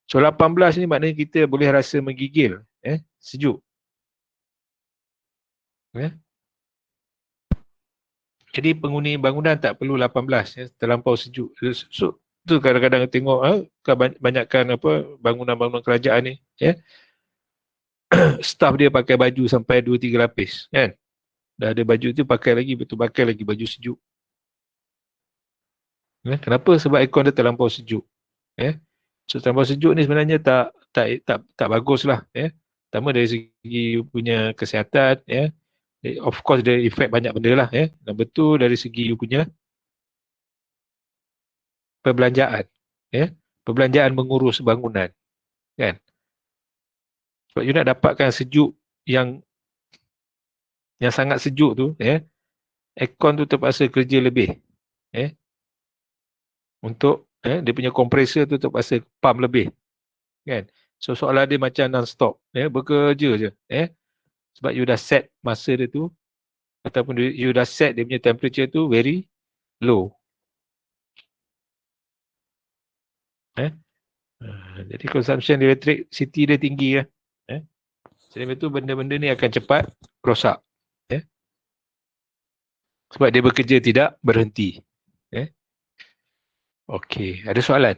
Speaker 1: So 18 ni maknanya kita boleh rasa menggigil sejuk. Jadi penghuni bangunan tak perlu 18 terlampau sejuk. So tu kadang-kadang tengok kebanyakan bangunan-bangunan kerajaan ni staff dia pakai baju sampai 2-3 lapis kan. Dah ada baju tu pakai lagi baju sejuk. Kenapa? Sebab aircon dia terlampau sejuk. So terlampau sejuk ni sebenarnya tak bagus lah. Pertama dari segi punya kesihatan, of course dia efek banyak benda lah. Nombor tu dari segi punya perbelanjaan. Perbelanjaan mengurus bangunan. Kan? Sebab you nak dapatkan sejuk yang sangat sejuk tu, aircon tu terpaksa kerja lebih. Untuk dia punya kompresor tu terpaksa pump lebih. Kan? So soalan dia macam non-stop, bekerja je, sebab you dah set masa dia tu, ataupun you dah set dia punya temperature tu very low. Jadi consumption electricity dia tinggi lah. Sebab itu benda-benda ni akan cepat rosak. Sebab dia bekerja tidak berhenti. Okey, ada soalan?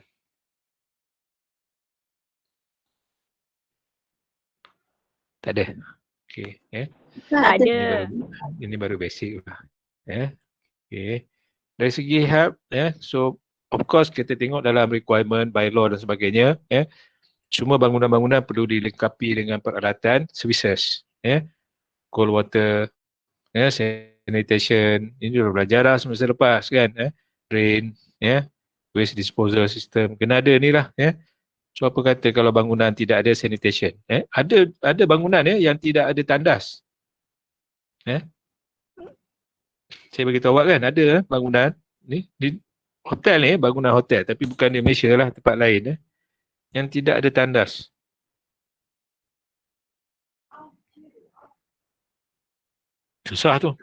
Speaker 1: Tak ada? Okey.
Speaker 2: Tak
Speaker 1: Ini
Speaker 2: ada.
Speaker 1: baru basic lah. Okey. Dari segi help, so of course kita tengok dalam requirement, bylaw dan sebagainya, semua bangunan-bangunan perlu dilengkapi dengan peralatan services, cold water, sanitation, ini dah belajar dah semasa lepas kan, drain, waste disposal system, kena ada ni lah. So apa kata kalau bangunan tidak ada sanitation? Ada bangunan yang tidak ada tandas. Saya beritahu awak kan, ada bangunan ni di hotel ni, bangunan hotel, tapi bukan di Malaysia lah, tempat lain yang tidak ada tandas. Susah tu,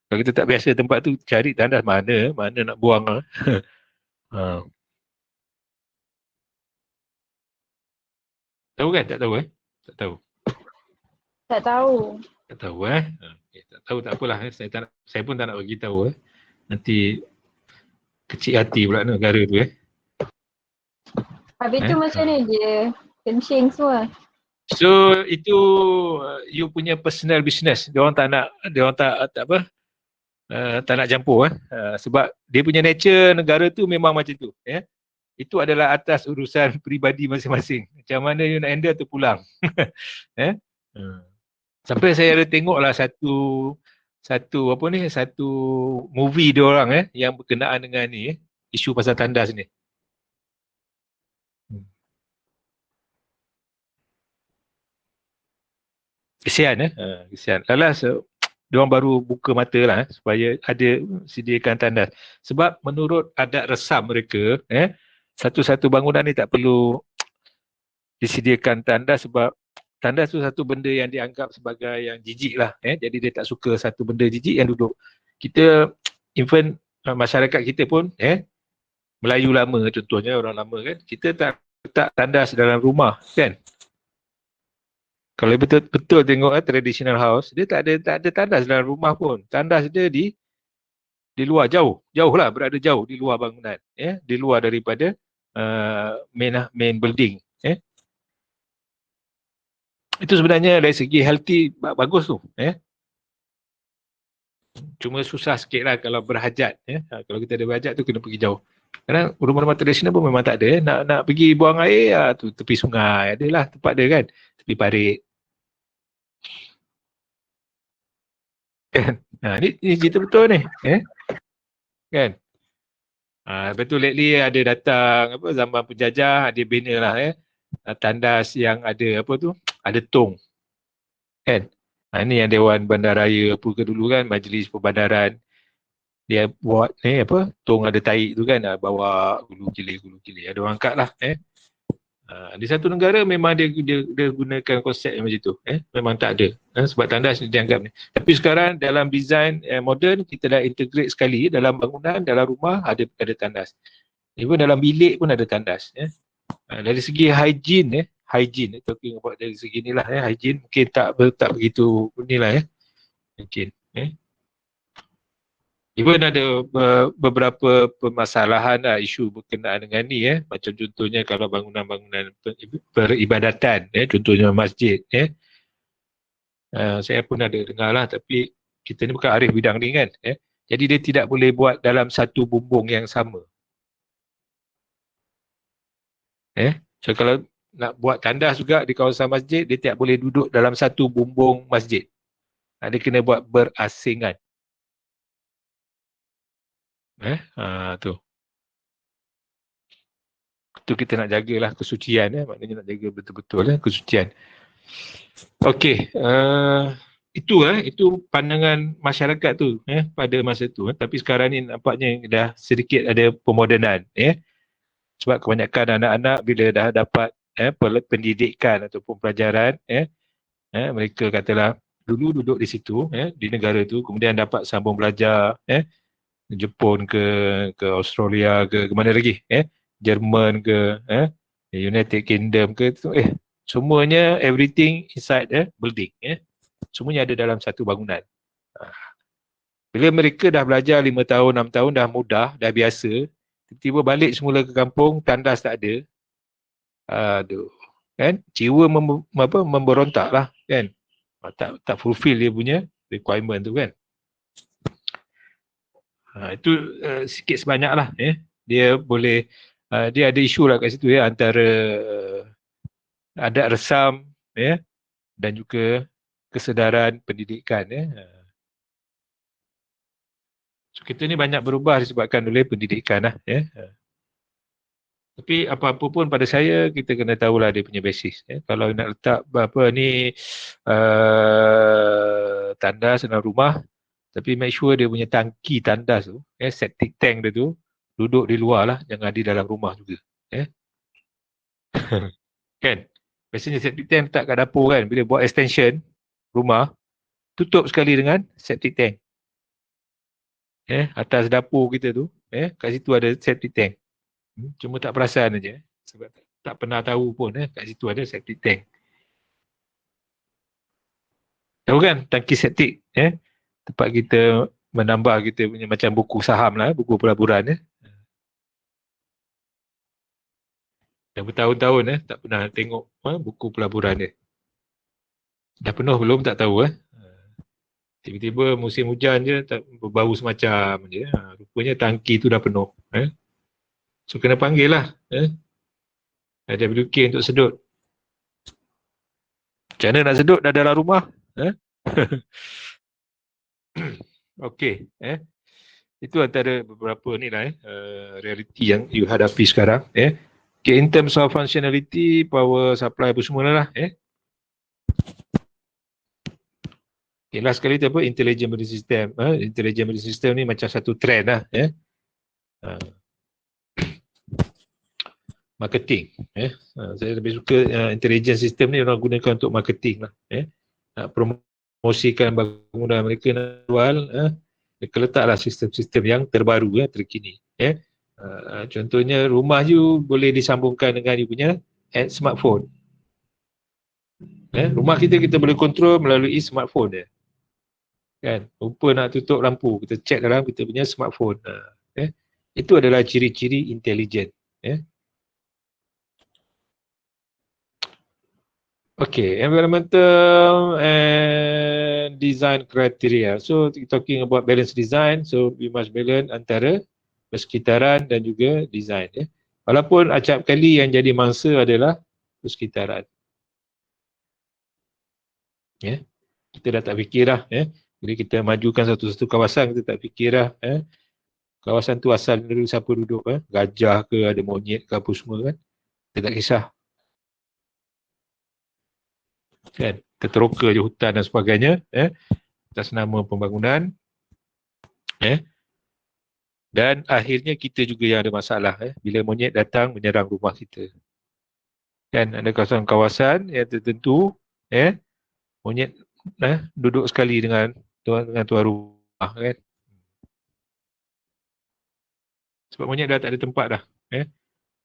Speaker 1: kalau kita tak biasa tempat tu, cari tandas mana nak buang lah. Tahu kan? Tak tahu Tak tahu.
Speaker 2: Tak tahu.
Speaker 1: Tak tahu okay, tak tahu tak apalah, saya pun tak nak bagi tahu nanti kecil hati pula negara tu
Speaker 2: Habis tu macam ni dia kencing semua.
Speaker 1: So itu you punya personal business. Dia orang tak nak campur sebab dia punya nature negara tu memang macam tu Itu adalah atas urusan peribadi masing-masing. Macam mana you nak handle tu pulang. Sampai saya ada tengoklah satu movie dia orang yang berkenaan dengan ni isu pasal tandas ni. Kesian kesian. Alas diorang baru buka mata lah supaya ada sediakan tandas. Sebab menurut adat resam mereka satu-satu bangunan ni tak perlu disediakan tandas sebab tandas tu satu benda yang dianggap sebagai yang jijik lah. Jadi dia tak suka satu benda jijik yang duduk. Kita, even masyarakat kita pun, Melayu lama contohnya, orang lama kan, kita tak letak tandas dalam rumah kan. Kalau betul-betul tengok traditional house, dia tak ada tandas dalam rumah pun. Tandas dia di luar jauh lah, berada jauh di luar bangunan. Di luar daripada main building. Itu sebenarnya dari segi healthy bagus tu. Cuma susah sikit lah kalau berhajat. Kalau kita ada berhajat tu kena pergi jauh. Kadang rumah-rumah tradisional pun memang tak ada. Nak pergi buang air tu tepi sungai. Adalah tempat dia kan. Tepi parit. Ni cerita betul ni. Kan? Betul lately ada datang zaman penjajah, dia bina lah tandas yang ada ada tong. Kan? Ini yang Dewan Bandaraya apa ke dulu kan, Majlis Perbandaran. Dia buat tong ada taik tu kan, bawa gulu gilir. Ada orang angkat lah. Di satu negara memang dia gunakan konsep yang macam tu. Memang tak ada. Sebab tandas dianggap ni. Tapi sekarang dalam design moden, kita dah integrate sekali dalam bangunan, dalam rumah ada tandas. Even dalam bilik pun ada tandas. Dari segi hygiene, talking about dari segi ni lah, hygiene mungkin tak begitu inilah mungkin. Even ada beberapa permasalahan isu berkenaan dengan ni macam contohnya kalau bangunan-bangunan peribadatan contohnya masjid saya pun ada dengar lah, tapi kita ni bukan arif bidang ni kan jadi dia tidak boleh buat dalam satu bumbung yang sama. So kalau nak buat tandas juga di kawasan masjid, dia tidak boleh duduk dalam satu bumbung masjid. Dia kena buat berasingan. Tu. Tu kita nak jagalah kesucian maknanya nak jaga betul-betul kesucian. Okey, itu pandangan masyarakat tu pada masa tu tapi sekarang ni nampaknya dah sedikit ada pemodenan sebab kebanyakan anak-anak bila dah dapat pendidikan ataupun pelajaran, mereka katalah dulu duduk di situ, di negara tu, kemudian dapat sambung belajar, Jepun ke Australia ke mana lagi, Jerman ke, United Kingdom ke, semuanya everything inside building, semuanya ada dalam satu bangunan. Bila mereka dah belajar 5 tahun, 6 tahun, dah mudah, dah biasa, tiba-tiba balik semula ke kampung, tandas tak ada. Aduh, kan? Jiwa memberontak lah, kan? Tak fulfill dia punya requirement tu, kan? Itu sikit sebanyak lah, dia boleh, dia ada isu lah kat situ, antara adat resam, dan juga kesedaran pendidikan, So, kita ni banyak berubah disebabkan oleh pendidikan lah, Tapi apa-apa pun pada saya, kita kena tahulah dia punya basis. Kalau nak letak ni tandas dalam rumah, tapi make sure dia punya tangki tandas tu, septic tank dia tu, duduk di luar lah, jangan di dalam rumah juga. Kan? Biasanya septic tank letak kat dapur kan, bila buat extension rumah, tutup sekali dengan septic tank. Atas dapur kita tu, kat situ ada septic tank. Cuma tak perasan aja, sebab tak pernah tahu pun kat situ ada septic tank. Tahu kan tangki septik, tempat kita menambah kita punya macam buku saham lah, buku pelaburan, Dah bertahun-tahun tak pernah tengok buku pelaburan dia. Dah penuh belum tak tahu. Tiba-tiba musim hujan je berbau semacam je. Rupanya tangki tu dah penuh. So kena panggil lah WK untuk sedut. Macam mana nak sedut dah dalam rumah? Okey. Itu antara beberapa ni lah realiti yang you hadapi sekarang. Okay, in terms of functionality, power supply apa semua lah. Okay, last sekali tu apa? Intelligent building system. Intelligent building system ni macam satu trend lah. Marketing. Saya lebih suka intelligent system ni orang gunakan untuk marketing lah. Nak promosikan bangunan mereka nak jual. Mereka letaklah sistem-sistem yang terbaru, terkini. Contohnya rumah you boleh disambungkan dengan you punya smartphone. Rumah kita boleh kontrol melalui smartphone dia. Kan? Lupa nak tutup lampu, kita check dalam kita punya smartphone. Itu adalah ciri-ciri intelligent. Okay, environmental and design criteria. So, talking about balance design, so we must balance antara persekitaran dan juga design. Walaupun acap kali yang jadi mangsa adalah persekitaran. Kita dah tak fikir lah. Bila kita majukan satu-satu kawasan, kita tak fikir lah. Kawasan tu asal dulu siapa duduk. Gajah ke, ada monyet ke apa semua kan. Kita tak kisah. Kan? Terteroka je hutan dan sebagainya. Atas nama pembangunan. Dan akhirnya kita juga yang ada masalah bila monyet datang menyerang rumah kita. Kan ada kawasan-kawasan yang tertentu monyet duduk sekali dengan tuan rumah kan. Sebab monyet dah tak ada tempat dah.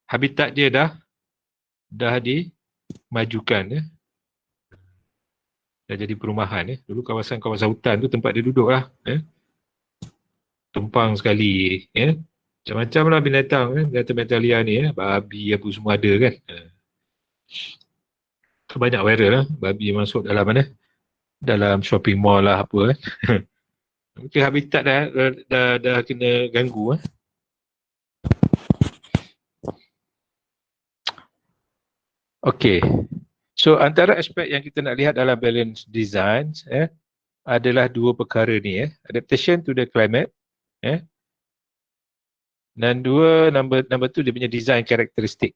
Speaker 1: Habitat dia dah dimajukan. Dah jadi perumahan. Dulu kawasan-kawasan hutan tu tempat dia duduk lah. Tumpang sekali, macam-macam lah binatang, binatang liar ni, babi apa semua ada kan. Banyak viral lah, babi masuk dalam mana? Dalam shopping mall lah apa kan. Mungkin habitat dah kena ganggu. Okay, so antara aspek yang kita nak lihat dalam balance design adalah dua perkara ni, adaptation to the climate, dan number tu dia punya design karakteristik.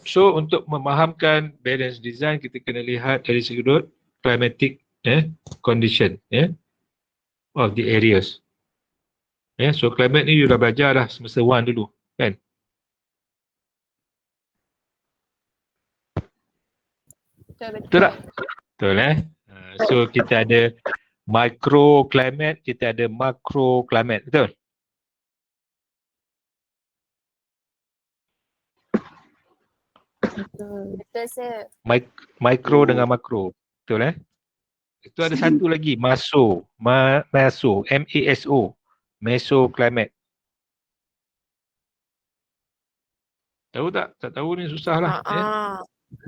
Speaker 1: So untuk memahamkan balance design, kita kena lihat dari sudut climatic condition of the areas. So climate ni you dah belajar dah semester 1 dulu kan. Betul tak? Betul So kita ada microclimate, kita ada macroclimate, betul?
Speaker 2: Betul sir.
Speaker 1: Micro dengan makro, betul Itu ada satu lagi, maso, MASO, mesoclimate. Tahu tak? Tak tahu ni susah lah.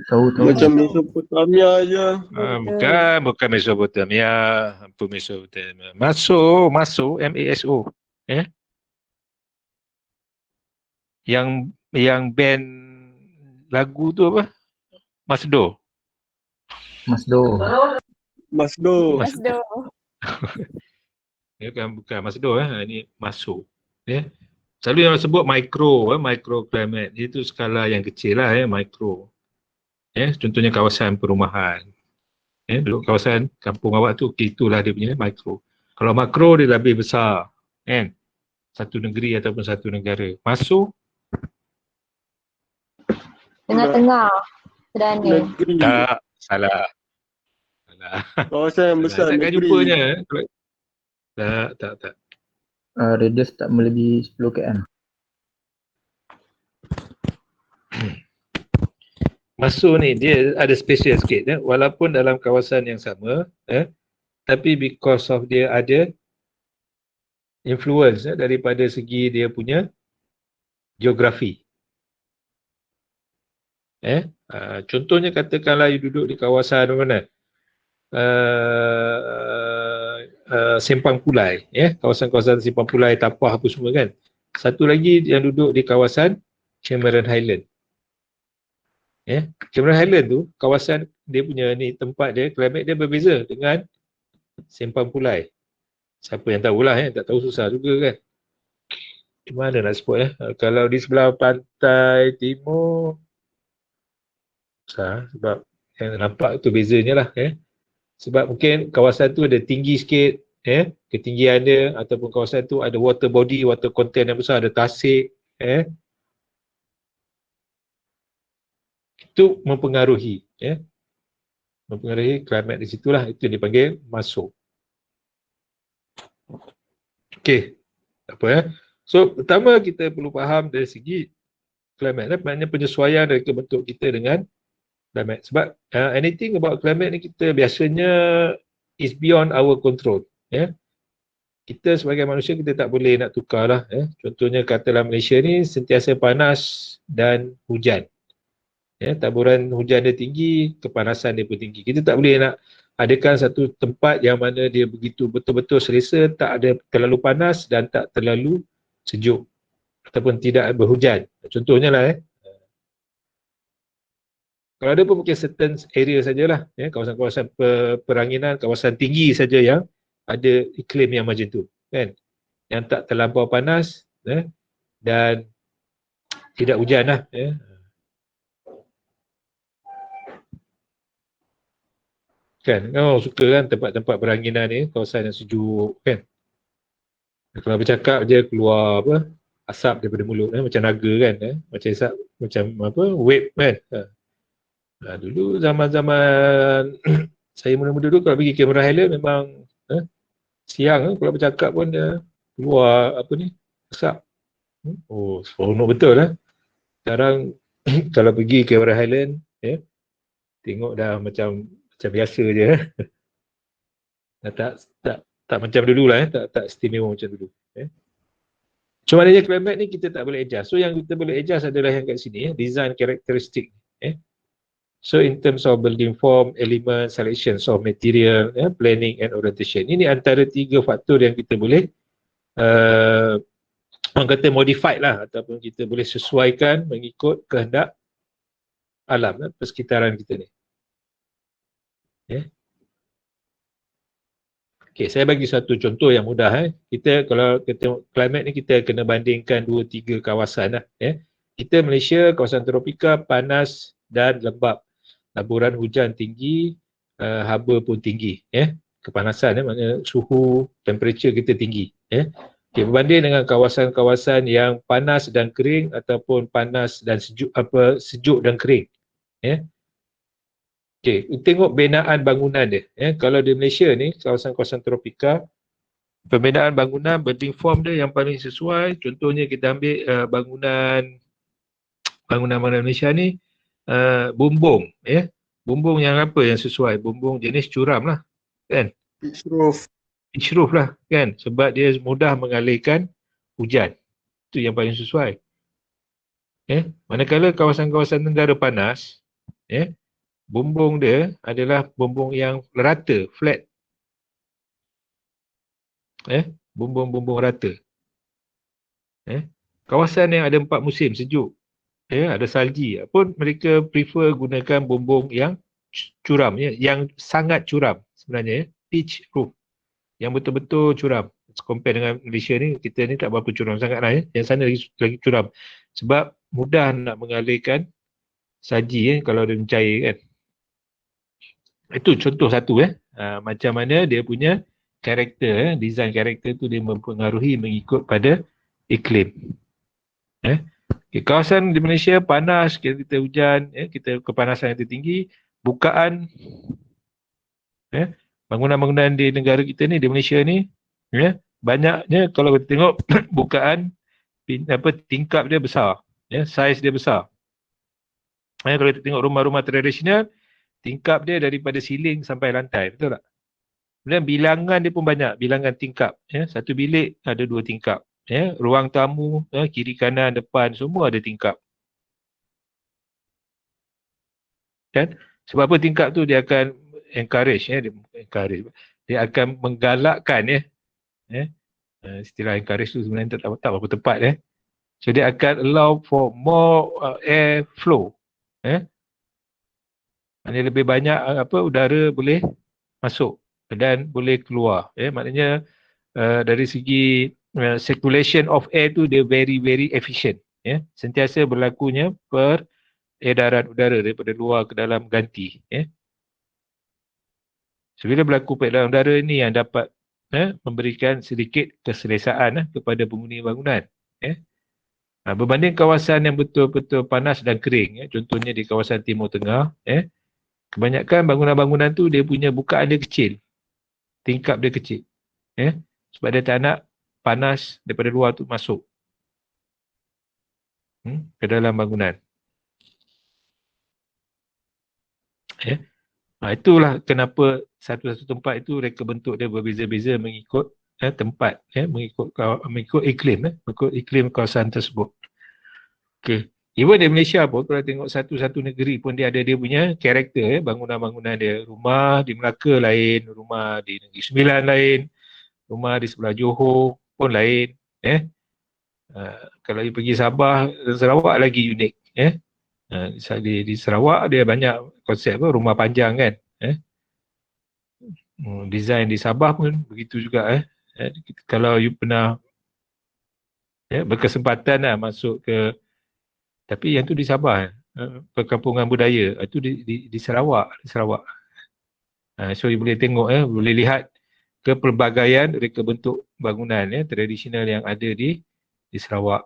Speaker 6: Tahu.
Speaker 4: Macam Mesopotamia je.
Speaker 1: Bukan Mesopotamia. Apa Mesopotamia? Maso, MASO. Yang band lagu tu apa? Masdo.
Speaker 6: Masdo.
Speaker 4: Masdo.
Speaker 2: Masdo.
Speaker 1: Bukan Masdo ini Maso. Selalu yang sebut microclimate. Itu skala yang kecil lah micro. Contohnya kawasan perumahan. Duduk kawasan kampung awak tu, itulah dia punya micro. Kalau makro dia lebih besar. Satu negeri ataupun satu negara. Maso
Speaker 2: Tengah-tengah. Perdana.
Speaker 4: Negeri.
Speaker 1: tak, salah.
Speaker 4: Kawasan yang besar
Speaker 1: Takkan
Speaker 4: negeri.
Speaker 1: jumpanya. Tak.
Speaker 6: Radius tak melebihi 10 km.
Speaker 1: Maso ni dia ada special sikit walaupun dalam kawasan yang sama tapi because of dia ada influence daripada segi dia punya geografi. Contohnya katakanlah you duduk di kawasan mana? Simpang Pulai, kawasan-kawasan Simpang Pulai, Tapah apa semua kan. Satu lagi yang duduk di kawasan Cameron Highland. Cameron Highland tu kawasan dia punya ni tempat dia, climate dia berbeza dengan Simpang Pulai. Siapa yang tahulah tak tahu susah juga kan. Mana nak sebut kalau di sebelah pantai timur susah sebab yang nampak tu bezanya lah sebab mungkin kawasan tu ada tinggi sikit ketinggian dia ataupun kawasan tu ada water body, water content yang besar, ada tasik itu mempengaruhi climate di situlah, itu dipanggil masuk. Okey, apa so pertama kita perlu faham dari segi climate maknanya penyesuaian dari bentuk kita dengan climate. Sebab anything about climate ni kita biasanya is beyond our control. Kita sebagai manusia kita tak boleh nak tukar lah. Contohnya katalah Malaysia ni sentiasa panas dan hujan. Taburan hujan dia tinggi, kepanasan dia pun tinggi. Kita tak boleh nak adakan satu tempat yang mana dia begitu betul-betul selesa, tak ada terlalu panas dan tak terlalu sejuk ataupun tidak berhujan. Contohnya lah kalau ada pun mungkin certain area sajalah, kawasan-kawasan peranginan, kawasan tinggi saja yang ada iklim yang macam tu, kan? Yang tak terlampau panas dan tidak hujan lah. Kan? Suka kan tempat-tempat peranginan ni, kawasan yang sejuk, kan? Kalau bercakap je keluar asap daripada mulut, macam naga kan, macam asap, macam wave kan. Dulu zaman-zaman saya muda-muda dulu kalau pergi Cameron Highland memang siang kalau bercakap pun keluar asap. Seronok betul Sekarang kalau pergi Cameron Highland tengok dah macam biasa je tak macam dulu lah tak istimewa macam dulu. So maknanya climate ni kita tak boleh adjust. So yang kita boleh adjust adalah yang kat sini design characteristic. So in terms of building form, element, selection of material, planning and orientation. Ini antara 3 faktor yang kita boleh orang kata modified lah ataupun kita boleh sesuaikan mengikut kehendak alam persekitaran kita ni. Okay, saya bagi satu contoh yang mudah. Kita kalau kita climate ni kita kena bandingkan 2-3 kawasan lah. Kita Malaysia kawasan tropika panas dan lembap. Laburan hujan tinggi, haba pun tinggi, kepanasan, maknanya suhu, temperature kita tinggi. Okay, berbanding dengan kawasan-kawasan yang panas dan kering ataupun panas dan sejuk dan kering. Okey, tengok binaan bangunan dia. Kalau di Malaysia ni, kawasan-kawasan tropika, pembinaan bangunan, building form dia yang paling sesuai. Contohnya kita ambil bangunan Malaysia ni, bumbung. Bumbung yang apa yang sesuai? Bumbung jenis curam lah. Kan?
Speaker 4: Pitch roof.
Speaker 1: Pitch roof lah. Kan? Sebab dia mudah mengalirkan hujan. Itu yang paling sesuai. Manakala kawasan-kawasan negara panas, bumbung dia adalah bumbung yang rata, flat. Bumbung-bumbung rata. Kawasan yang ada 4 musim sejuk, ada salji pun mereka prefer gunakan bumbung yang curam, yang sangat curam sebenarnya, pitch roof, yang betul-betul curam. Compare dengan Malaysia ni, kita ni tak berapa curam sangat lah. Yang sana lagi curam. Sebab mudah nak mengalirkan salji kalau dia mencair kan. Itu contoh satu macam mana dia punya karakter, design karakter tu dia mempengaruhi mengikut pada iklim. Kawasan di Malaysia panas, kita hujan, kita kepanasan yang tertinggi, bukaan bangunan-bangunan di negara kita ni, di Malaysia ni, banyaknya kalau kita tengok bukaan tingkap dia besar, saiz dia besar. Kalau kita tengok rumah-rumah tradisional, tingkap dia daripada siling sampai lantai, betul tak? Kemudian bilangan dia pun banyak, bilangan tingkap. Satu bilik ada 2 tingkap. Ruang tamu, kiri kanan, depan, semua ada tingkap. Kan? Sebab apa tingkap tu dia akan encourage, dia akan menggalakkan, istilah encourage tu sebenarnya tak berapa tepat. So dia akan allow for more air flow. Maknanya lebih banyak udara boleh masuk dan boleh keluar. Maknanya dari segi circulation of air tu dia very very efficient. Sentiasa berlakunya peredaran udara daripada luar ke dalam ganti. So bila berlaku peredaran udara ni yang dapat memberikan sedikit keselesaan kepada penghuni bangunan. Berbanding kawasan yang betul-betul panas dan kering, contohnya di kawasan Timur Tengah, kebanyakan bangunan-bangunan tu dia punya bukaan dia kecil. Tingkap dia kecil. Sebab dia tak nak panas daripada luar tu masuk ke dalam bangunan. Itulah kenapa satu-satu tempat itu reka bentuk dia berbeza-beza mengikut tempat, mengikut iklim kawasan tersebut. Okay. Even di Malaysia pun, kalau tengok satu-satu negeri pun dia ada dia punya karakter, bangunan-bangunan dia. Rumah di Melaka lain, rumah di Negeri Sembilan lain, rumah di sebelah Johor pun lain. Kalau you pergi Sabah dan Sarawak lagi unik. Di Sarawak dia banyak konsep rumah panjang kan. Design di Sabah pun begitu juga. Kalau you pernah berkesempatan masuk ke, tapi yang tu di Sabah, perkampungan budaya, itu di Sarawak. So you boleh tengok, boleh lihat kepelbagaian reka bentuk bangunan tradisional yang ada di Sarawak.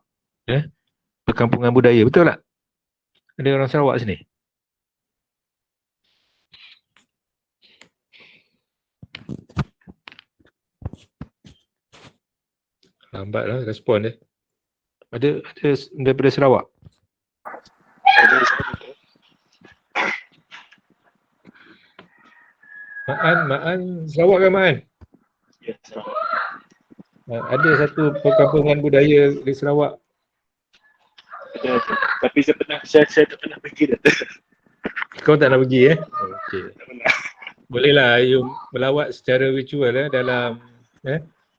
Speaker 1: Perkampungan budaya, betul tak? Ada orang Sarawak sini? Lambatlah respon dia. Ada daripada Sarawak? Ma'an Sarawak kan Ma'an?
Speaker 4: Ya, Sarawak.
Speaker 1: Ada satu perkampungan budaya di Sarawak.
Speaker 4: Ada. Tapi saya tak pernah pergi dah.
Speaker 1: Kau tak nak pergi Okey. Bolehlah you melawat secara virtual dalam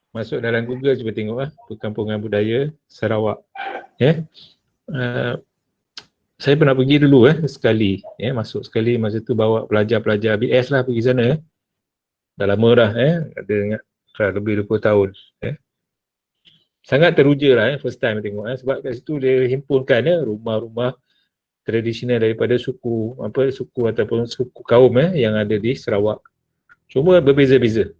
Speaker 1: masuk dalam Google cuba tengok perkampungan budaya Sarawak. Saya pernah pergi dulu sekali, masuk sekali masa tu bawa pelajar-pelajar BS lah pergi sana. Dah lama dah ada ingat lebih 20 tahun. Sangat teruja lah first time tengok sebab kat situ dia himpunkan rumah-rumah tradisional daripada suku ataupun suku kaum yang ada di Sarawak. Cuma berbeza-beza.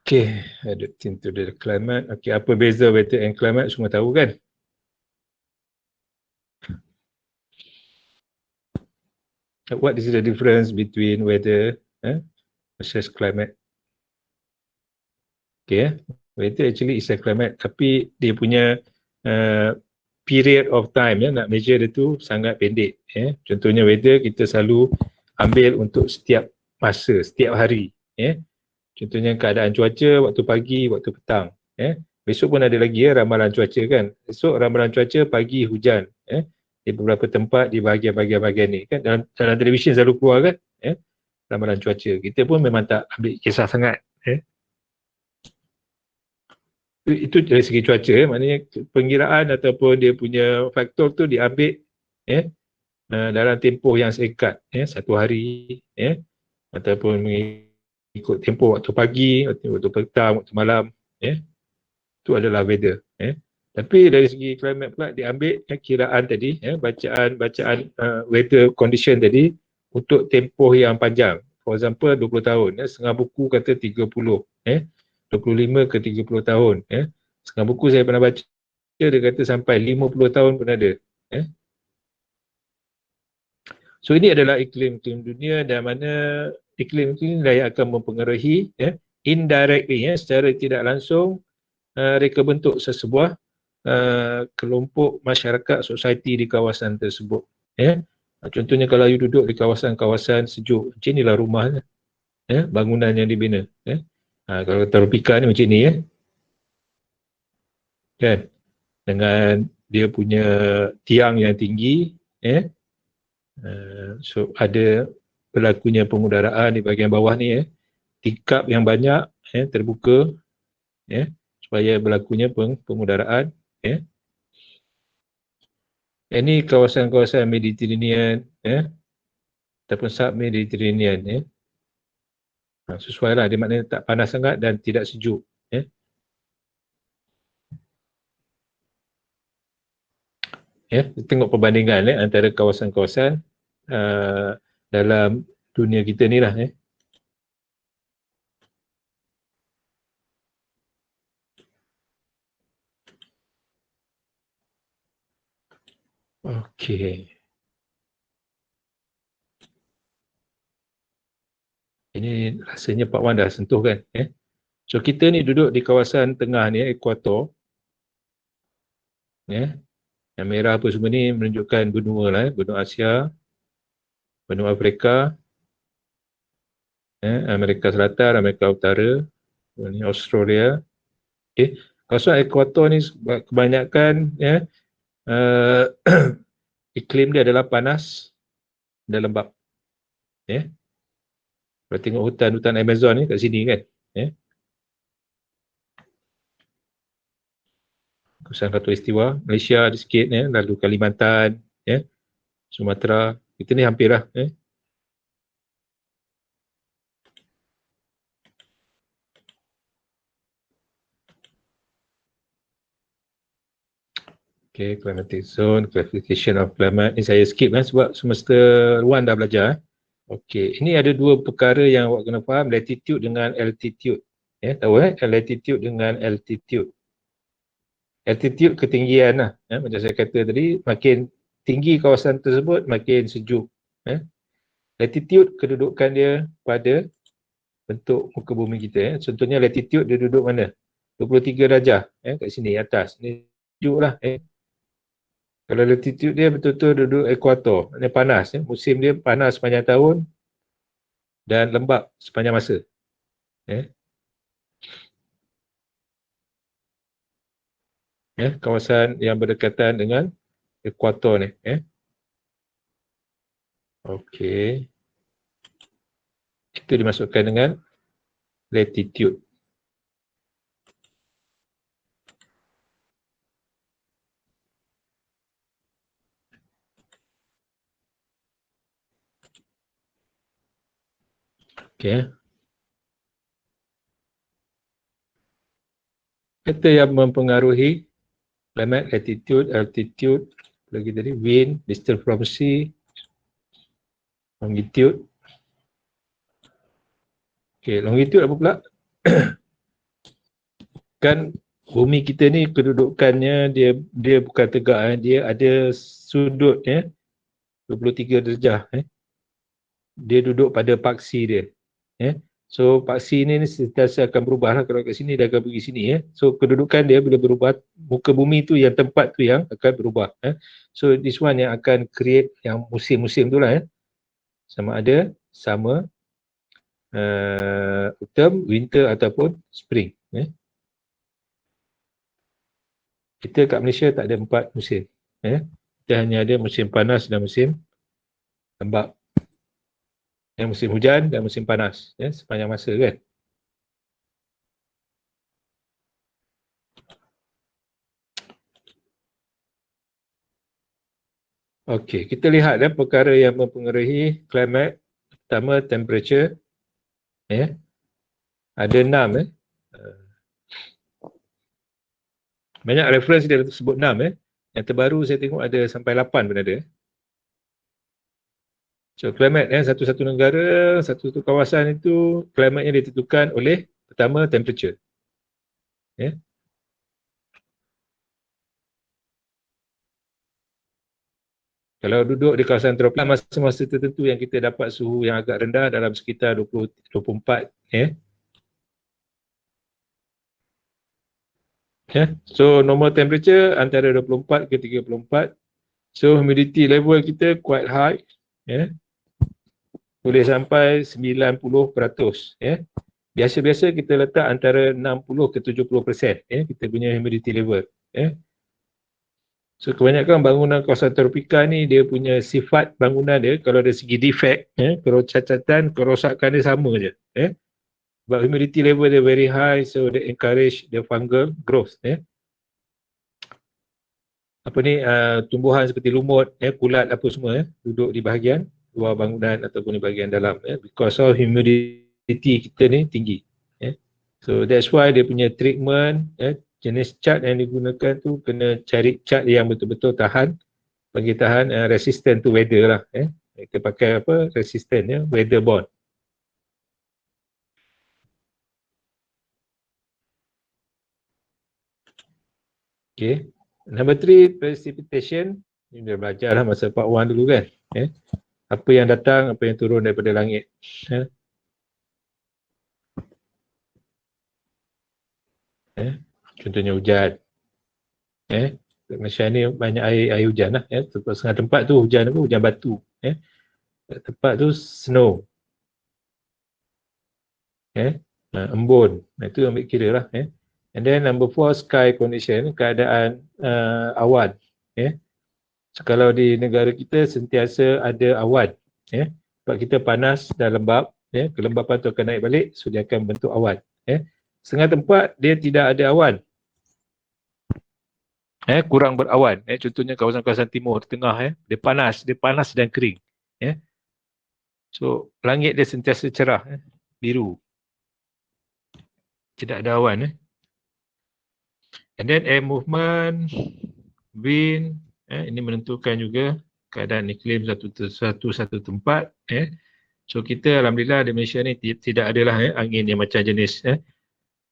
Speaker 1: Okay, adapting to the climate. Okay, apa beza weather and climate semua tahu kan? What is the difference between weather versus climate? Okay, weather actually is a climate, tapi dia punya period of time nak measure dia tu sangat pendek. Contohnya weather kita selalu ambil untuk setiap masa, setiap hari. Contohnya keadaan cuaca waktu pagi, waktu petang. Besok pun ada lagi ramalan cuaca kan. Esok ramalan cuaca pagi hujan. Di beberapa tempat di bahagian-bahagian ni kan, dalam televisyen selalu keluar kan, ramalan cuaca. Kita pun memang tak ambil kisah sangat. Itu dari segi cuaca, maknanya pengiraan ataupun dia punya faktor tu diambil dalam tempoh yang singkat, satu hari, ataupun ikut tempoh waktu pagi, waktu petang, waktu malam, itu adalah weather. Tapi dari segi climate pula diambil kiraan tadi, bacaan weather condition tadi untuk tempoh yang panjang. For example 20 tahun, setengah buku kata 30, 25 ke 30 tahun. Setengah buku saya pernah baca, dia kata sampai 50 tahun pun ada. So ini adalah iklim dunia, dan mana iklim lah yang akan mempengaruhi indirectly, secara tidak langsung reka bentuk sesebuah kelompok masyarakat, society di kawasan tersebut. Contohnya kalau you duduk di kawasan-kawasan sejuk, macam inilah rumahnya, bangunan yang dibina. Kalau tropika ni macam ni, kan, dengan dia punya tiang yang tinggi, so ada berlakunya pengudaraan di bahagian bawah ni, tingkap yang banyak terbuka, supaya berlakunya pengudaraan. Ini kawasan-kawasan Mediterranean, ataupun sub-Mediterranean. Sesuai lah, dia maknanya tak panas sangat dan tidak sejuk. Tengok perbandingan antara kawasan-kawasan dalam dunia kita ni lah. Okey. Ini rasanya Pak Wan dah sentuh kan. So kita ni duduk di kawasan tengah ni, ekuator. Yang merah apa semua ni menunjukkan benua lah, benua Asia, benua Afrika, Amerika Selatan, Amerika Utara, ini Australia. Kawasan ekuator ni kebanyakan iklim dia adalah panas dan lembap. Kalau tengok hutan-hutan Amazon ni kat sini kan. Kawasan Khatulistiwa, Malaysia ada sikit, lalu Kalimantan, Sumatera, kita ni hampir lah. Okay, climatic zone, classification of climate. Ni saya skip sebab semester luar dah belajar. Okay, ini ada dua perkara yang awak kena faham, latitude dengan altitude. Tahu latitude dengan altitude. Altitude ketinggian lah. Macam saya kata tadi, makin tinggi kawasan tersebut, makin sejuk. Latitude kedudukan dia pada bentuk muka bumi kita. Contohnya latitude dia duduk mana? 23 darjah kat sini atas. Ini sejuk lah. Kalau latitude dia betul-betul duduk ekuator, ini panas. Musim dia panas sepanjang tahun dan lembap sepanjang masa. Kawasan yang berdekatan dengan ekuator ni. Okey. Itu dimasukkan dengan latitude. Okey. Kata yang mempengaruhi climate, latitude, altitude, lagi tadi wind, distance from sea, longitude. Okey, longitude apa pula? Kan bumi kita ni kedudukannya dia bukan tegak, dia ada sudut 23 darjah. dia duduk pada paksi dia. So paksi ni sentiasa akan berubah lah. Kalau kat sini dia akan pergi sini. So kedudukan dia bila berubah, muka bumi tu yang tempat tu yang akan berubah. So this one yang akan create yang musim-musim tu lah. Sama ada summer, autumn, winter ataupun spring. Kita kat Malaysia tak ada 4 musim. Kita hanya ada musim panas dan musim lembap. Musim hujan dan musim panas. Sepanjang masa kan. Okey, kita lihat perkara yang mempengaruhi climate. Pertama, temperature. Ada 6. Banyak reference dia sebut 6. Yang terbaru saya tengok ada sampai 8 pun ada. So climate satu-satu negara, satu-satu kawasan itu climate-nya ditentukan oleh pertama temperature. Kalau duduk di kawasan tropis, masa-masa tertentu yang kita dapat suhu yang agak rendah dalam sekitar 24. So normal temperature antara 24 ke 34. So humidity level kita quite high. Boleh sampai 90%. Biasa-biasa kita letak antara 60 ke 70%. Kita punya humidity level. So kebanyakan bangunan kawasan tropika ni dia punya sifat bangunan dia kalau dari segi defect, catatan kerosakan dia sama je. But humidity level dia very high, so they encourage the fungal growth. Tumbuhan seperti lumut, kulat apa semua duduk di bahagian luar bangunan ataupun di bahagian dalam, because of humidity kita ni tinggi. So that's why dia punya treatment, jenis cat yang digunakan tu kena cari cat yang betul-betul tahan, bagi tahan resistant to weather lah. Kita pakai resistant, weather borne. Okay. Number 3, precipitation. Ini dah belajar lah masa part 1 dulu kan. Apa yang datang, apa yang turun daripada langit. Contohnya hujan. Malaysia ni banyak air hujan lah. Setengah tempat tu hujan apa? Hujan batu. Tempat tu snow. Embun. Itu ambil kira lah. And then number 4, sky condition. Keadaan awan. So, kalau di negara kita sentiasa ada awan. Sebab kita panas dan lembap. Kelembapan tu akan naik balik. So dia akan bentuk awan. Setengah tempat dia tidak ada awan. Kurang berawan. Contohnya kawasan-kawasan timur, tengah, dia panas dan kering. So langit dia sentiasa cerah, biru. Tidak ada awan. And then air movement, wind, ini menentukan juga keadaan iklim satu tempat. So kita alhamdulillah di Malaysia ni tidak adalah angin yang macam jenis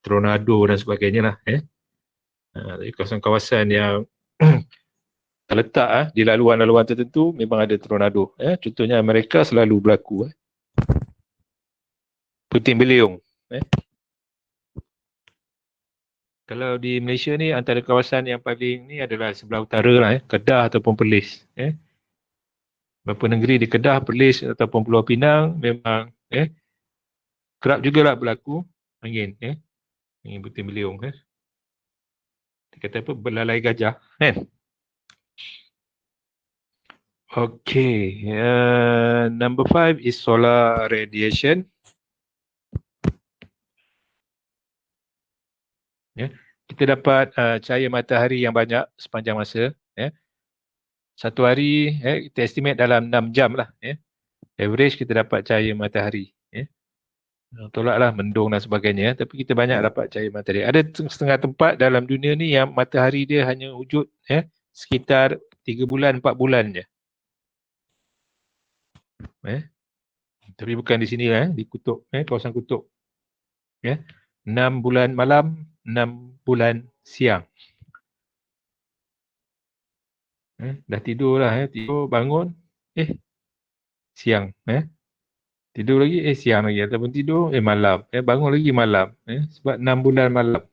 Speaker 1: tornado dan sebagainya lah. Kawasan-kawasan yang terletak di laluan-laluan tertentu memang ada tornado. Contohnya Amerika selalu berlaku. Puting beliung. Kalau di Malaysia ni antara kawasan yang paling ni adalah sebelah utara lah, Kedah ataupun Perlis. Beberapa negeri di Kedah, Perlis ataupun Pulau Pinang memang kerap jugalah berlaku angin. Angin puting beliung. Kata apa, belalai gajah kan. Okay, number 5 is solar radiation. Kita dapat cahaya matahari yang banyak sepanjang masa. Satu hari kita estimate dalam 6 jam lah. Average kita dapat cahaya matahari. Tolaklah mendung dan sebagainya, tapi kita banyak dapat cahaya matahari. Ada setengah tempat dalam dunia ni yang matahari dia hanya wujud sekitar 3 bulan, 4 bulan je. Tapi bukan di sini lah, di kutub, kawasan kutub. 6 bulan malam, 6 bulan siang. Dah tidur lah, tidur bangun, siang. Tidur lagi, siang lagi. Ataupun tidur, malam. Bangun lagi malam. Sebab 6 bulan malam.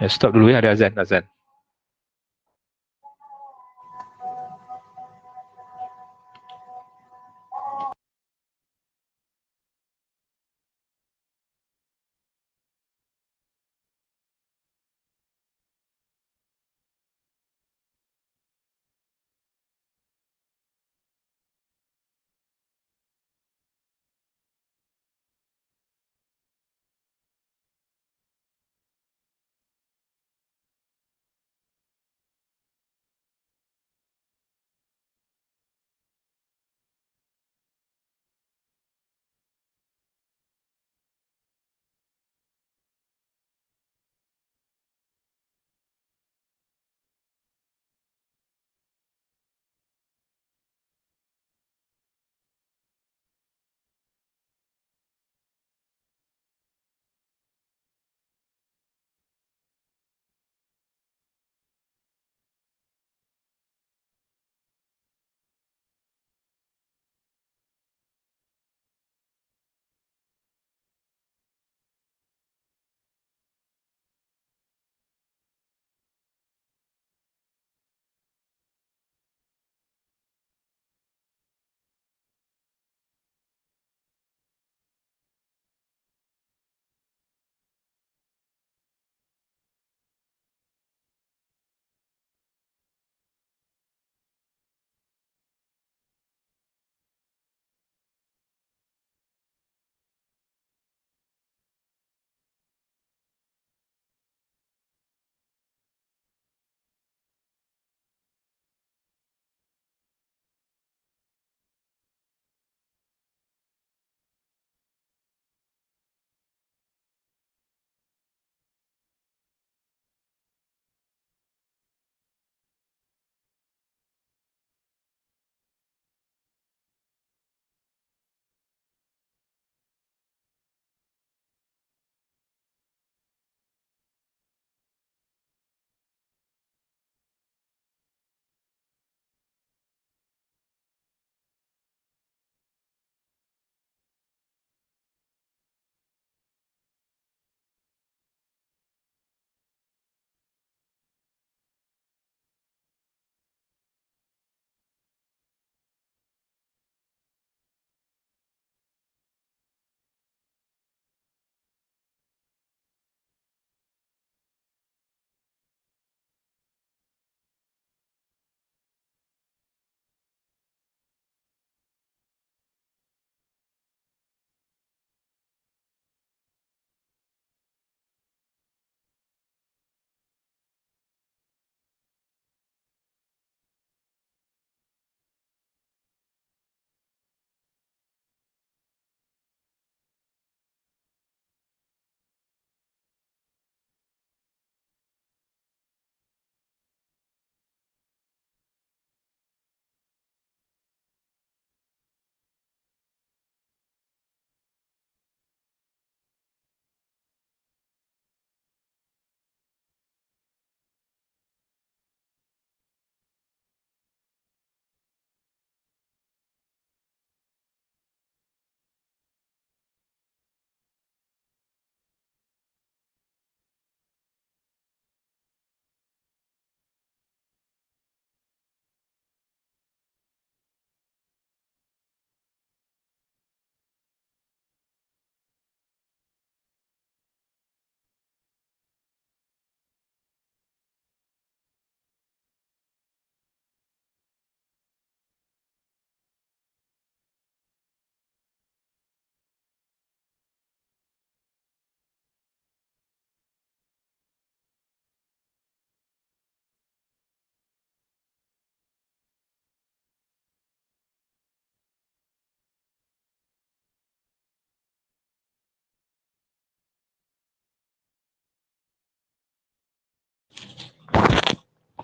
Speaker 1: Stop dulu ada azan.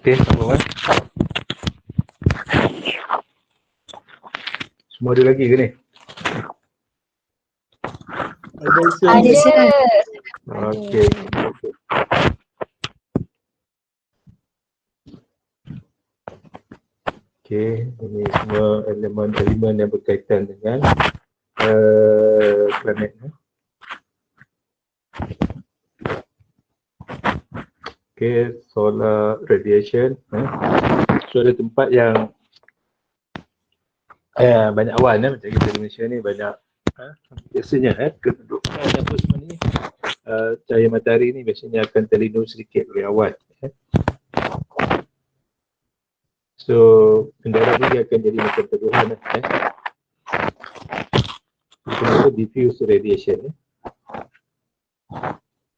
Speaker 1: Okey, semua. Semua ada lagi ke ni?
Speaker 2: Ada.
Speaker 1: Okey. Okey, ini semua elemen-elemen yang berkaitan dengan planet. Okey, solar radiation. So ada tempat yang banyak awan macam kita di Malaysia ni banyak biasanya kedudukan apa semua ni cahaya matahari ni biasanya akan terlindung sedikit oleh awan. So kenderaan ni dia akan jadi macam teguhan itu diffuse radiation.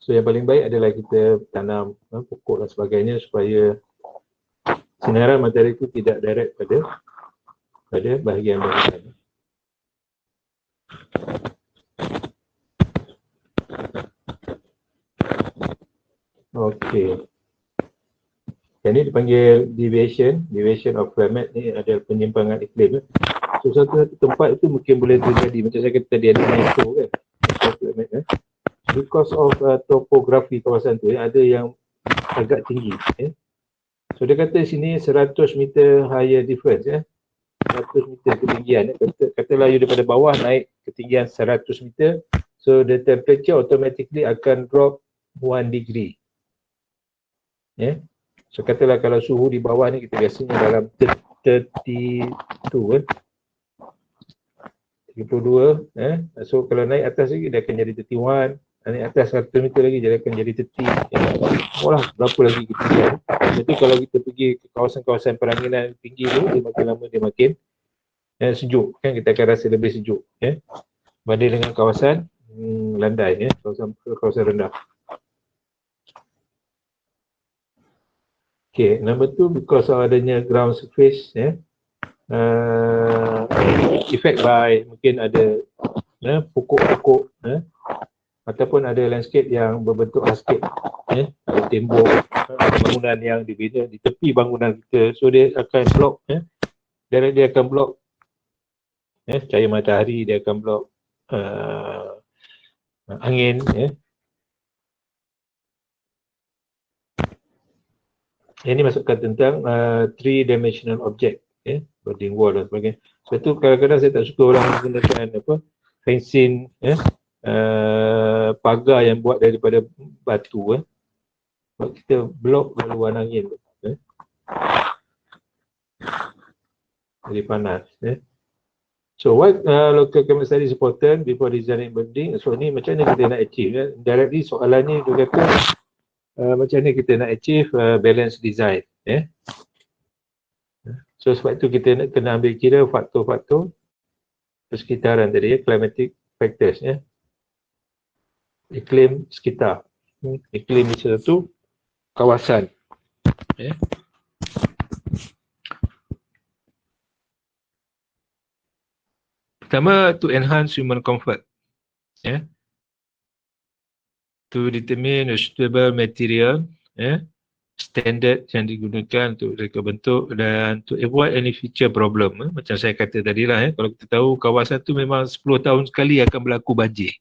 Speaker 1: So yang paling baik adalah kita tanam pokok dan sebagainya supaya sinaran matahari itu tidak direct pada bahagian bangunan. Okey. Yang ni dipanggil deviation of climate ni adalah penyimpangan iklim. So satu-satu tempat itu mungkin boleh terjadi macam saya kata tadi ada metro kan. Because of topografi kawasan tu ada yang agak tinggi. So dia kata sini 100 meter higher difference 100 meter ketinggian. Katalah you daripada bawah naik ketinggian 100 meter. So the temperature automatically akan drop 1 degree. So katalah kalau suhu di bawah ni kita biasanya dalam 32 so kalau naik atas lagi dia akan jadi 31, naik atas 100 meter lagi dia akan jadi 30. Berapa lagi ketinggian. Jadi kalau kita pergi ke kawasan-kawasan peranginan tinggi tu, dia makin lama dia makin sejuk kan, kita akan rasa lebih sejuk banding dengan kawasan landai kawasan rendah. Okay, number 2 because of adanya ground surface effect by mungkin ada pokok-pokok ataupun ada landscape yang berbentuk landscape ada tembok, ada bangunan yang dibina di tepi bangunan kita, so dia akan block dia akan block cahaya matahari, dia akan block angin Ini masukkan tentang 3-dimensional object, building wall dan sebagainya. Sebab tu kadang-kadang saya tak suka orang menggunakan fencing, pagar yang buat daripada batu, sebab kita block laluan angin, jadi panas. So what local climate study is important before designing building. So ni macam mana kita nak achieve? Directly soalannya dia kata macam mana kita nak achieve balance design. So sebab itu kita nak kena ambil kira faktor-faktor persekitaran tadi, climatic factors. Iklim sekitar. Iklim di satu kawasan. Pertama, to enhance human comfort. To determine a suitable material, standard yang digunakan untuk reka bentuk, dan to avoid any future problem. Macam saya kata tadi lah, kalau kita tahu kawasan tu memang 10 tahun sekali akan berlaku banjir.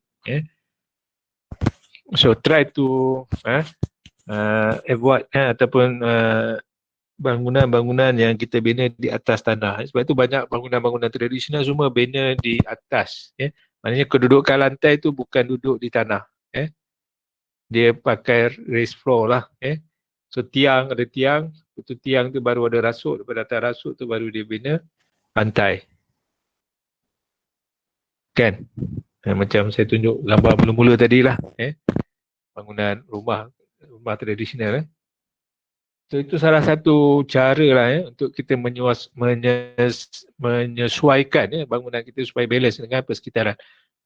Speaker 1: So try to avoid ataupun bangunan-bangunan yang kita bina di atas tanah. Sebab itu banyak bangunan-bangunan tradisional semua bina di atas. Maknanya kedudukan lantai tu bukan duduk di tanah. Dia pakai raised floor lah. So tiang, ada tiang, itu tiang tu baru ada rasuk, daripada atas rasuk tu baru dia bina lantai. Kan? Macam saya tunjuk gambar mula-mula tadi lah. Bangunan rumah tradisional. So itu salah satu cara lah untuk kita menyesuaikan bangunan kita supaya balance dengan persekitaran.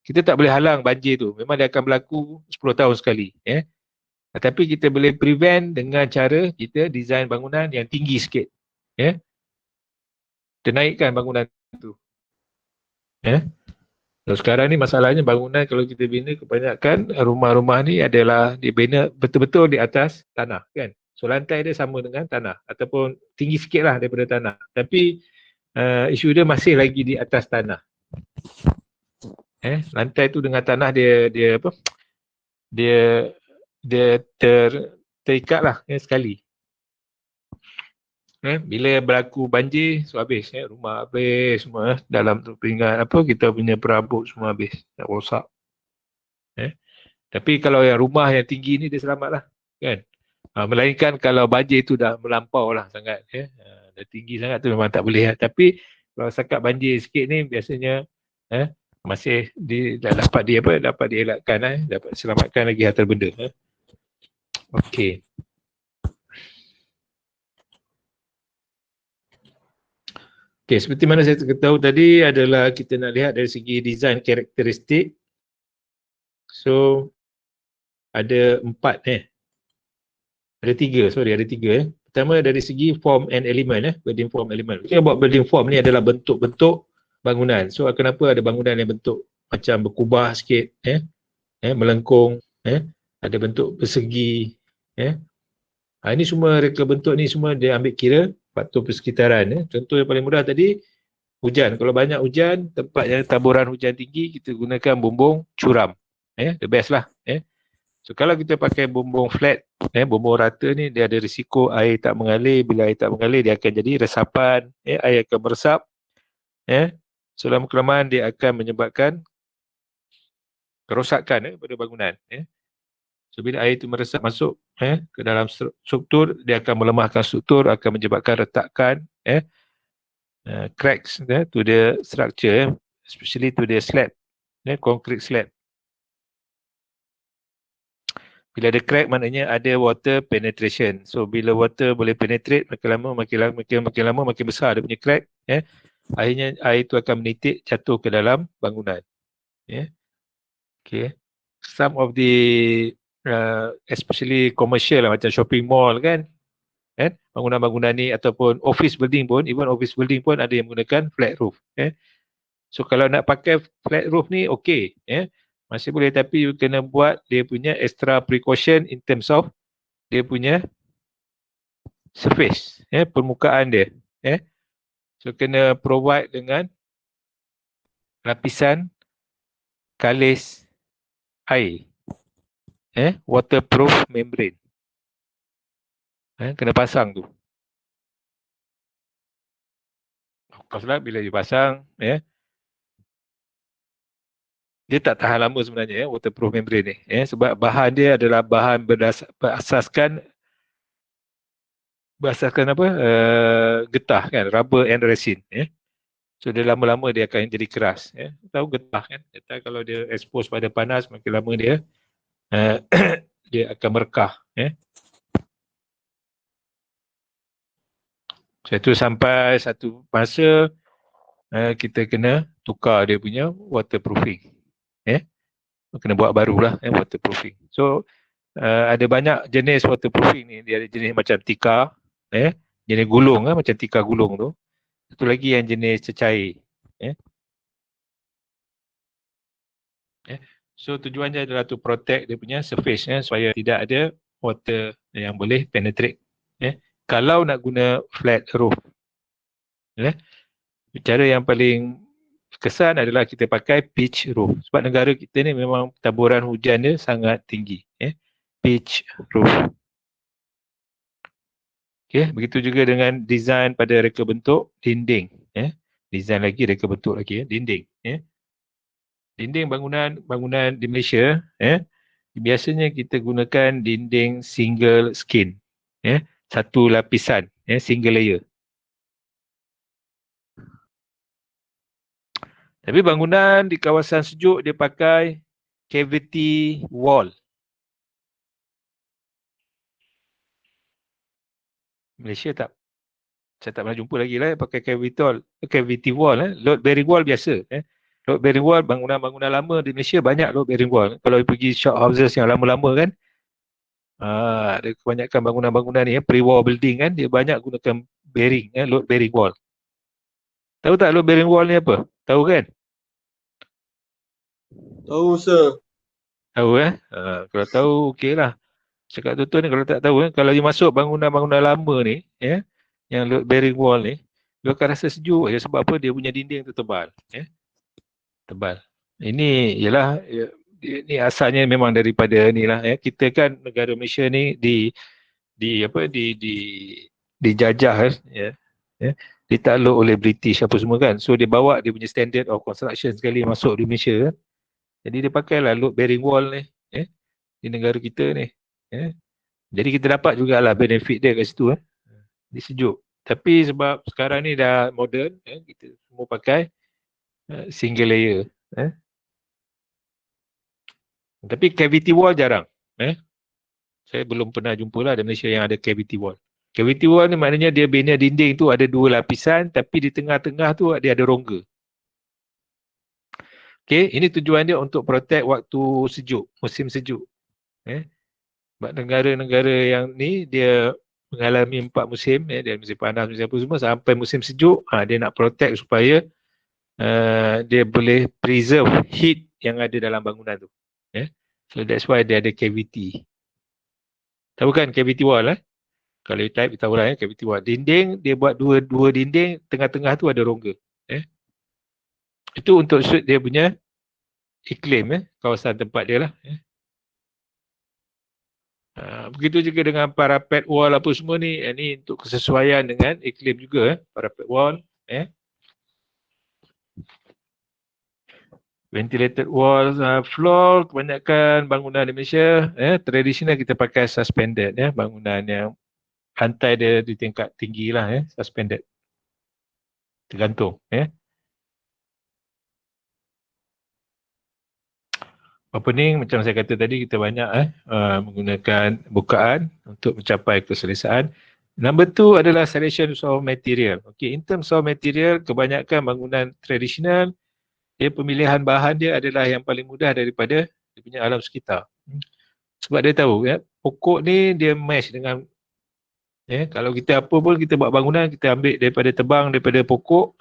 Speaker 1: Kita tak boleh halang banjir tu. Memang dia akan berlaku 10 tahun sekali. Tapi kita boleh prevent dengan cara kita design bangunan yang tinggi sikit. Kita naikkan bangunan tu. So, sekarang ni masalahnya bangunan kalau kita bina kebanyakan rumah-rumah ni adalah dibina betul-betul di atas tanah kan. So lantai dia sama dengan tanah ataupun tinggi sikit lah daripada tanah. Tapi isu dia masih lagi di atas tanah. Lantai tu dengan tanah dia terikat lah sekali. Bila berlaku banjir, so habis. Rumah habis semua. Dalam tu peringat apa, kita punya perabot semua habis. Nak rosak. Tapi kalau yang rumah yang tinggi ni dia selamat lah. Kan? Melainkan kalau banjir tu dah melampau lah sangat. Dah tinggi sangat tu memang tak boleh. Tapi kalau setakat banjir sikit ni biasanya masih dapat dielakkan, dapat selamatkan lagi harta benda. Okey. Okey, seperti mana saya tahu tadi adalah kita nak lihat dari segi design karakteristik. So ada 4 ada 3. Pertama dari segi form and element, building form element. Kita buat building form ni adalah bentuk-bentuk bangunan. So kenapa ada bangunan yang bentuk macam berkubah sikit, melengkung, ada bentuk persegi, ini semua reka bentuk ni semua dia ambil kira faktor persekitaran. Contoh yang paling mudah tadi, hujan. Kalau banyak hujan, tempat yang taburan hujan tinggi, kita gunakan bumbung curam. The best lah. So kalau kita pakai bumbung flat, bumbung rata ni dia ada risiko air tak mengalir. Bila air tak mengalir dia akan jadi resapan, air akan meresap. So lama-kelamaan dia akan menyebabkan kerosakan pada bangunan. So bila air itu meresap masuk ke dalam struktur, dia akan melemahkan struktur, akan menyebabkan retakan, cracks to the structure, especially to the slab, concrete slab. Bila ada crack maknanya ada water penetration. So bila water boleh penetrate, makin lama makin besar dia punya crack. Akhirnya air itu akan menitik jatuh ke dalam bangunan. Okay. Some of the especially commercial lah, macam shopping mall kan. Bangunan-bangunan ni ataupun office building pun, even office building pun ada yang menggunakan flat roof. So kalau nak pakai flat roof ni okey, masih boleh, tapi you kena buat dia punya extra precaution in terms of dia punya surface, permukaan dia. So kena provide dengan lapisan kalis air, waterproof membrane. Kena pasang tu. Of course lah, bila dipasang, dia tak tahan lama sebenarnya, waterproof membrane ni. Sebab bahan dia adalah bahan berasaskan apa? Getah kan, rubber and resin. So dia lama-lama dia akan jadi keras. Tahu getah kan? Getah kalau dia expose pada panas, makin lama dia dia akan merekah. So sampai satu masa kita kena tukar dia punya waterproofing. Kena buat barulah waterproofing. So ada banyak jenis waterproofing ni. Dia ada jenis macam tikar, jenis gulung, macam tikar gulung tu. Satu lagi yang jenis cecair. So tujuannya adalah to protect dia punya surface, supaya tidak ada water yang boleh penetrate. Kalau nak guna flat roof, cara yang paling kesan adalah kita pakai pitch roof. Sebab negara kita ni memang taburan hujan dia sangat tinggi. Pitch roof. Okay, begitu juga dengan design pada reka bentuk dinding. Design lagi, reka bentuk lagi, dinding. Dinding bangunan di Malaysia, biasanya kita gunakan dinding single skin. Satu lapisan, single layer. Tapi bangunan di kawasan sejuk dia pakai cavity wall. Malaysia tak, saya tak pernah jumpa lagi lah pakai cavity wall. Load bearing wall biasa. Load bearing wall, bangunan-bangunan lama di Malaysia banyak load bearing wall. Kalau pergi shop houses yang lama-lama kan, ada kebanyakan bangunan-bangunan ni, pre-war building kan, dia banyak gunakan bearing, load bearing wall. Tahu tak load bearing wall ni apa? Tahu kan?
Speaker 3: Tahu, sir.
Speaker 1: Tahu kalau tahu okey lah. Cakap betul ni, kalau tak tahu kalau dia masuk bangunan-bangunan lama ni, yang load bearing wall ni, dia akan rasa sejuk je. Sebab apa? Dia punya dinding tu tebal. Tebal. Ini ialah, ni asalnya memang daripada ni lah. Kita kan negara Malaysia ni dijajah ya. Ditakluk oleh British apa semua kan. So dia bawa dia punya standard of construction sekali masuk di Malaysia kan. Jadi dia pakailah load bearing wall ni di negara kita ni. Jadi kita dapat jugalah benefit dia kat situ Dia sejuk. Tapi sebab sekarang ni dah modern kita semua pakai single layer. Tapi cavity wall jarang. Saya belum pernah jumpa lah di Malaysia yang ada cavity wall. Cavity wall ni maknanya dia bina dinding tu ada 2 lapisan tapi di tengah-tengah tu dia ada rongga. Okay, ini tujuan dia untuk protect waktu sejuk, musim sejuk. Sebab negara-negara yang ni dia mengalami 4 musim, dia musim panas, musim apa semua sampai musim sejuk, dia nak protect supaya dia boleh preserve heat yang ada dalam bangunan tu. So that's why dia ada cavity. Tahu kan cavity wall Kalau you type, you tahu lah cavity wall. Dinding, dia buat dua dinding, tengah-tengah tu ada rongga. Itu untuk suit dia punya iklim, kawasan tempat dia lah. Begitu juga dengan parapet wall apa semua ni. Ini untuk kesesuaian dengan iklim juga. Parapet wall. Ventilated walls, floor, kebanyakan bangunan di Malaysia, tradisional kita pakai suspended, bangunan yang lantai dia di tingkat tinggi lah, suspended. Tergantung, Opening, macam saya kata tadi, kita banyak menggunakan bukaan untuk mencapai keselesaan. Number 2 adalah selection of material. Okay, in terms of material, kebanyakan bangunan tradisional, pemilihan bahan dia adalah yang paling mudah daripada dia punya alam sekitar. Sebab dia tahu, pokok ni dia mesh dengan, kalau kita apa pun, kita buat bangunan, kita ambil daripada tebang, daripada pokok,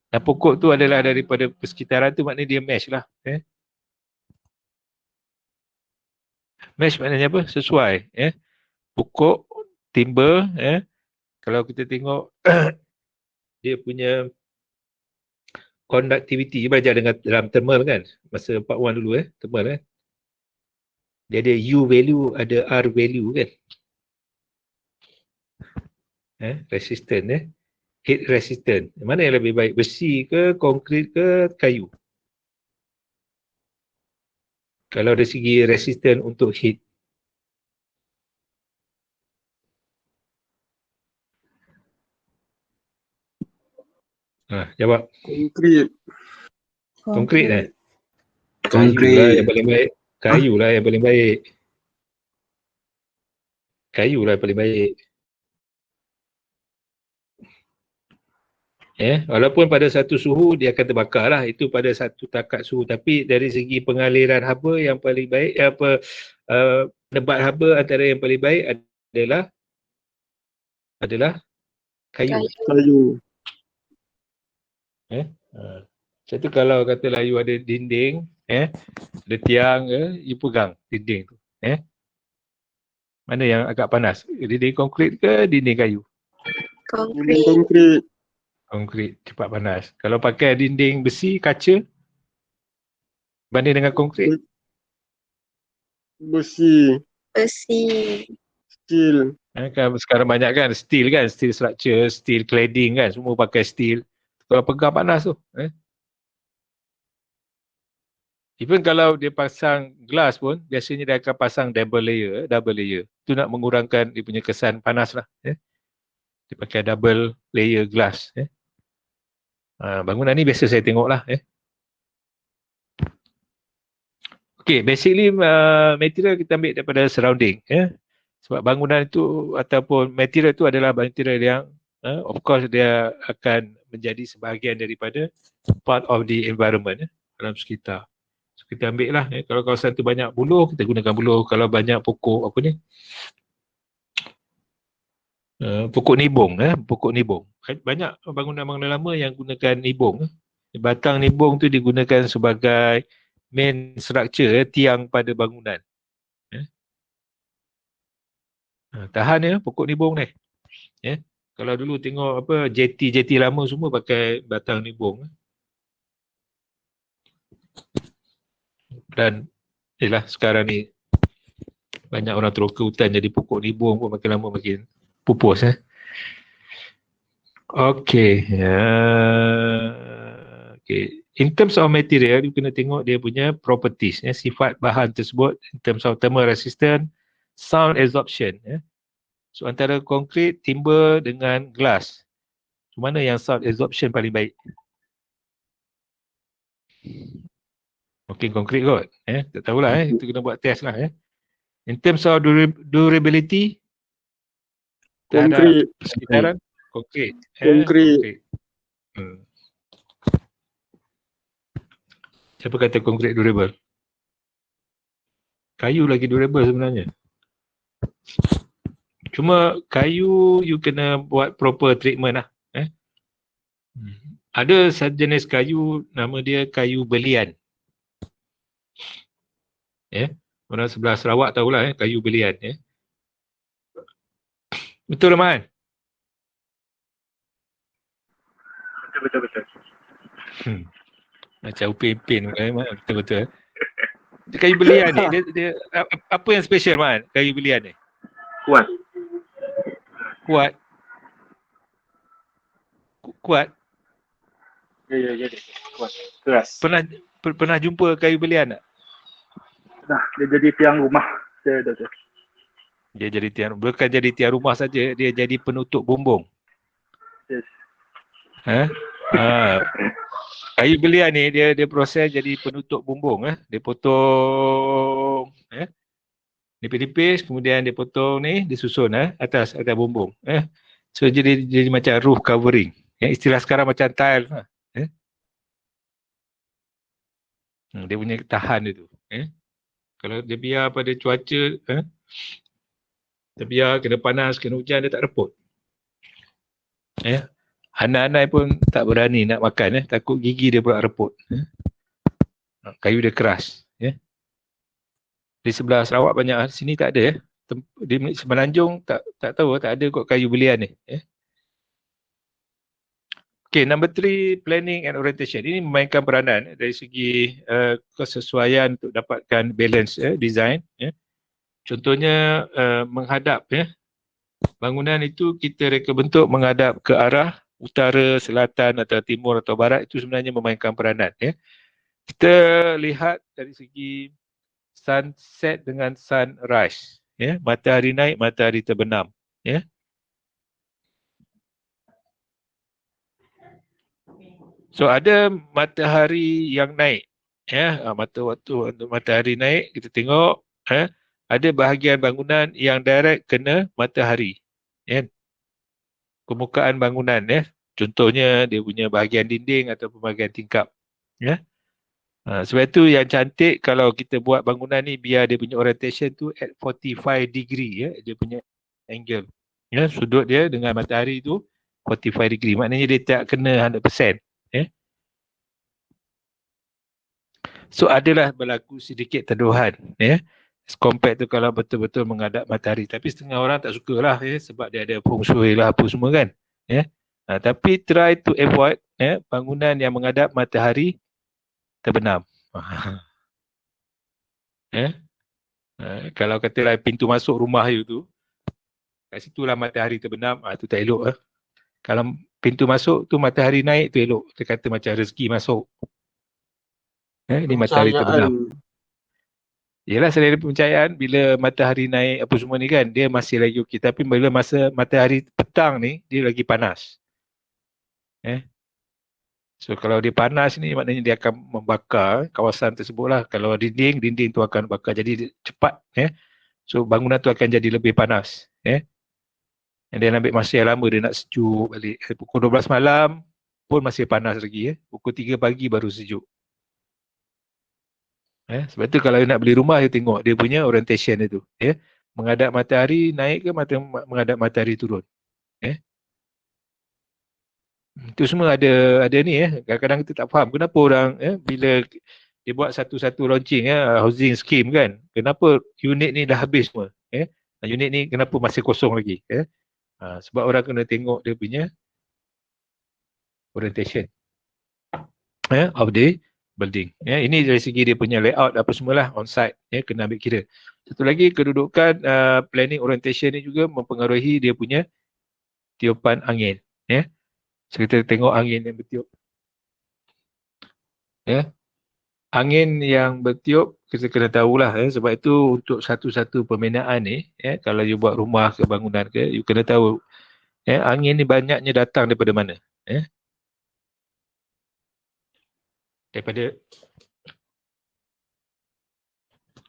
Speaker 1: dan pokok tu adalah daripada persekitaran tu, maknanya dia mesh lah. Mesh maknanya apa? Sesuai. Pokok, timber, kalau kita tengok dia punya conductivity, belajar dengan dalam thermal kan, masa part 1 dulu thermal dia ada U value, ada R value kan, resistant heat resistant, mana yang lebih baik, besi ke, konkrit ke, kayu? Kalau dari segi resistant untuk heat, jawab. Konkrit Kayu lah yang paling baik. Kayu lah yang paling baik. Kayu lah yang paling baik. Walaupun pada satu suhu dia akan terbakar lah. Itu pada satu takat suhu. Tapi dari segi pengaliran haba yang paling baik, penebat haba antara yang paling baik adalah kayu. Satu kalau katalah you ada dinding, ada tiang, you pegang dinding tu. Mana yang agak panas? Dinding konkrit ke dinding kayu? Konkrit cepat panas. Kalau pakai dinding besi, kaca, banding dengan konkrit?
Speaker 3: Besi. Steel.
Speaker 1: Kan sekarang banyak kan steel structure, steel cladding kan, semua pakai steel. Kalau pegang panas tu. Even kalau dia pasang glass pun, biasanya dia akan pasang double layer. Itu nak mengurangkan dia punya kesan panas lah. Dia pakai double layer glass. Bangunan ni biasa saya tengok lah. Okay, basically material kita ambil daripada surrounding. Sebab bangunan itu ataupun material itu adalah material yang of course dia akan menjadi sebahagian daripada part of the environment dalam sekitar. So, kita ambil lah. Kalau kawasan tu banyak buluh, kita gunakan buluh. Kalau banyak pokok apa ni? Pokok nibung. Pokok nibung. Banyak bangunan-bangunan lama yang gunakan nibung. Batang nibung tu digunakan sebagai main structure, tiang pada bangunan. Tahan pokok nibung ni. Kalau dulu tengok apa jeti lama semua pakai batang nibung. Dan sekarang ni banyak orang teroka hutan jadi pokok nibung pun makin lama makin pupus. Okay. Okay. In terms of material, you kena tengok dia punya properties, sifat bahan tersebut in terms of thermal resistance, sound absorption. So antara konkrit, timber dengan glass, mana yang sound absorption paling baik? Mungkin konkrit kot. Tak tahulah. Itu kena buat test lah. In terms of durability, terhadap
Speaker 4: Konkrit.
Speaker 1: persekitaran, konkrit.
Speaker 4: Konkrit.
Speaker 1: Konkrit. Siapa kata konkrit durable? Kayu lagi durable sebenarnya. Cuma kayu you kena buat proper treatment lah. Ada sejenis kayu nama dia kayu belian. Orang sebelah Sarawak tahulah kayu belian. Betul Rahman?
Speaker 4: Betul.
Speaker 1: Macam upin-upin betul-betul. Kayu belian ni dia apa yang special Man kayu belian ni?
Speaker 4: Kuat.
Speaker 1: Kuat.
Speaker 4: Ya. Kuat. Keras.
Speaker 1: Pernah jumpa kayu belian tak?
Speaker 4: Nah, dia jadi tiang rumah. Betul.
Speaker 1: Dia jadi bukan jadi tiang rumah saja, dia jadi penutup bumbung.
Speaker 4: Yes.
Speaker 1: Kayu belian ni dia proses jadi penutup bumbung. Dia potong nipis-nipis, kemudian dia potong ni, disusun atas bumbung. So jadi macam roof covering. Istilah sekarang macam tile. Dia punya tahan dia tu. Kalau dia biar pada cuaca, dia biar kena panas, kena hujan, dia tak reput. Anak-anak pun tak berani nak makan, takut gigi dia pula reput. Kayu dia keras. Di sebelah Sarawak banyak, sini tak ada. Di Semenanjung tak tahu, tak ada kot kayu belian ni. Okay, number 3, planning and orientation. Ini memainkan peranan dari segi kesesuaian untuk dapatkan balance design. Contohnya menghadap bangunan itu kita reka bentuk menghadap ke arah utara, selatan atau timur atau barat, itu sebenarnya memainkan peranan. Kita lihat dari segi sunset dengan sunrise. Matahari naik, matahari terbenam. So ada matahari yang naik. Waktu matahari naik, kita tengok ada bahagian bangunan yang direct kena matahari. Permukaan bangunan. Contohnya dia punya bahagian dinding atau bahagian tingkap. Sebab itu yang cantik kalau kita buat bangunan ni biar dia punya orientation tu at 45 degree. Dia punya angle. Sudut dia dengan matahari tu 45 degree. Maknanya dia tak kena 100%. So adalah berlaku sedikit teduhan. Compared tu kalau betul-betul menghadap matahari. Tapi setengah orang tak sukalah sebab dia ada feng shui lah apa semua kan. Tapi try to avoid bangunan yang menghadap matahari terbenam. Kalau katalah pintu masuk rumah you tu, kat situlah matahari terbenam, tu tak elok. Kalau pintu masuk tu matahari naik tu elok. Kita kata macam rezeki masuk. Ini matahari terbenam. Yelah, selain percayaan, bila matahari naik apa semua ni kan, dia masih lagi okey. Tapi bila masa matahari petang ni, dia lagi panas. So kalau dia panas ni, maknanya dia akan membakar kawasan tersebut lah. Kalau dinding tu akan bakar. Jadi cepat. So bangunan tu akan jadi lebih panas. Dan dia ambil masa yang lama, dia nak sejuk balik. Pukul 12 malam pun masih panas lagi. Pukul 3 pagi baru sejuk. Sebab tu kalau nak beli rumah, you tengok dia punya orientation dia tu. Menghadap matahari naik ke menghadap matahari turun. Itu semua ada ni. Kadang-kadang kita tak faham kenapa orang bila dia buat satu-satu launching housing scheme kan, kenapa unit ni dah habis semua. Unit ni kenapa masih kosong lagi. Sebab orang kena tengok dia punya orientation of the building. Ini dari segi dia punya layout apa semualah on site, kena ambil kira. Satu lagi, kedudukan planning orientation ni juga mempengaruhi dia punya tiupan angin. So kita tengok angin yang bertiup. Ya. Angin yang bertiup kita kena tahulah sebab itu untuk satu-satu pembinaan ni kalau you buat rumah ke bangunan ke you kena tahu angin ni banyaknya datang daripada mana.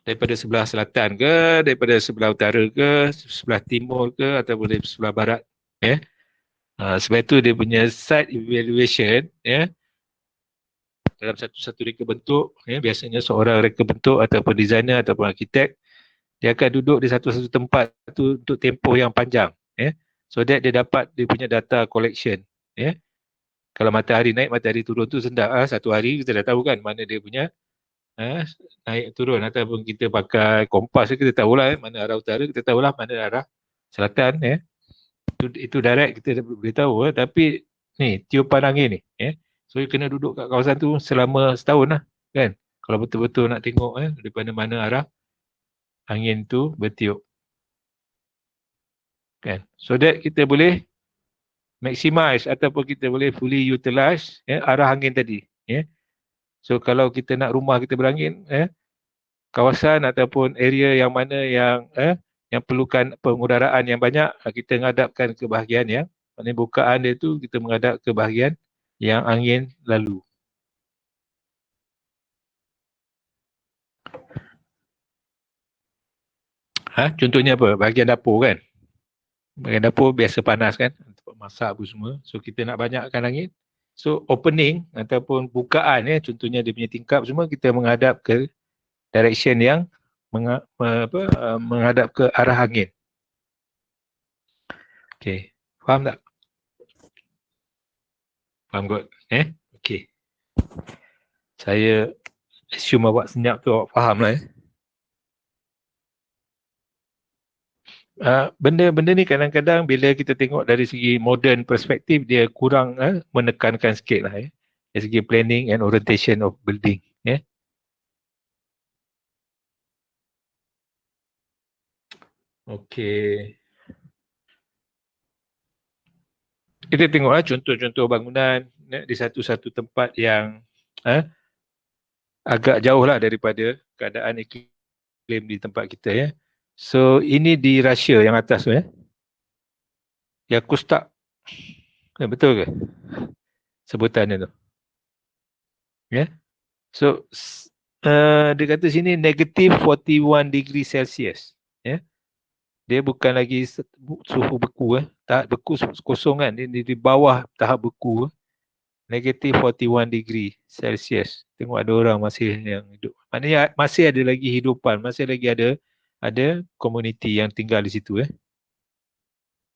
Speaker 1: Daripada sebelah selatan ke, daripada sebelah utara ke, sebelah timur ke ataupun dari sebelah barat. Sebab itu dia punya site evaluation dalam satu-satu reka bentuk, biasanya seorang reka bentuk ataupun designer ataupun arkitek, dia akan duduk di satu-satu tempat tu untuk tempoh yang panjang. So that dia dapat dia punya data collection. Kalau matahari naik, matahari turun tu sendak. Satu hari kita dah tahu kan mana dia punya naik turun, ataupun kita pakai kompas kita tahulah mana arah utara, kita tahulah mana arah selatan. Itu direct kita boleh tahu. Tapi ni tiupan angin ni so you kena duduk kat kawasan tu selama setahun lah kan, kalau betul-betul nak tengok daripada mana arah angin tu bertiup kan, so that kita boleh maximize ataupun kita boleh fully utilize arah angin tadi. So kalau kita nak rumah kita berangin, kawasan ataupun area yang mana yang perlukan pengudaraan yang banyak, kita menghadapkan ke bahagian yang maknanya bukaan dia tu kita menghadap ke bahagian yang angin lalu. Contohnya apa? Bahagian dapur kan. Bahagian dapur biasa panas kan, untuk masak apa semua. So kita nak banyakkan angin. So opening ataupun bukaan contohnya dia punya tingkap semua kita menghadap ke direction yang menghadap ke arah angin. Okay. Faham tak? Faham kot? Okay. Saya assume awak senyap tu awak faham lah. Benda-benda ni kadang-kadang bila kita tengok dari segi modern perspektif dia kurang menekankan sikit lah dari segi planning and orientation of building. Okay. Kita tengoklah contoh-contoh bangunan di satu-satu tempat yang agak jauh lah daripada keadaan iklim di tempat kita. So ini di Russia yang atas tu Yakutsk. Betul ke sebutannya tu? So dia kata sini negative 41 degree Celsius. Dia bukan lagi suhu beku tahap beku kosong kan, dia di bawah tahap beku. Negative 41 degree Celsius. Tengok ada orang masih yang hidup. Maknanya masih ada lagi hidupan, masih lagi ada komuniti yang tinggal di situ.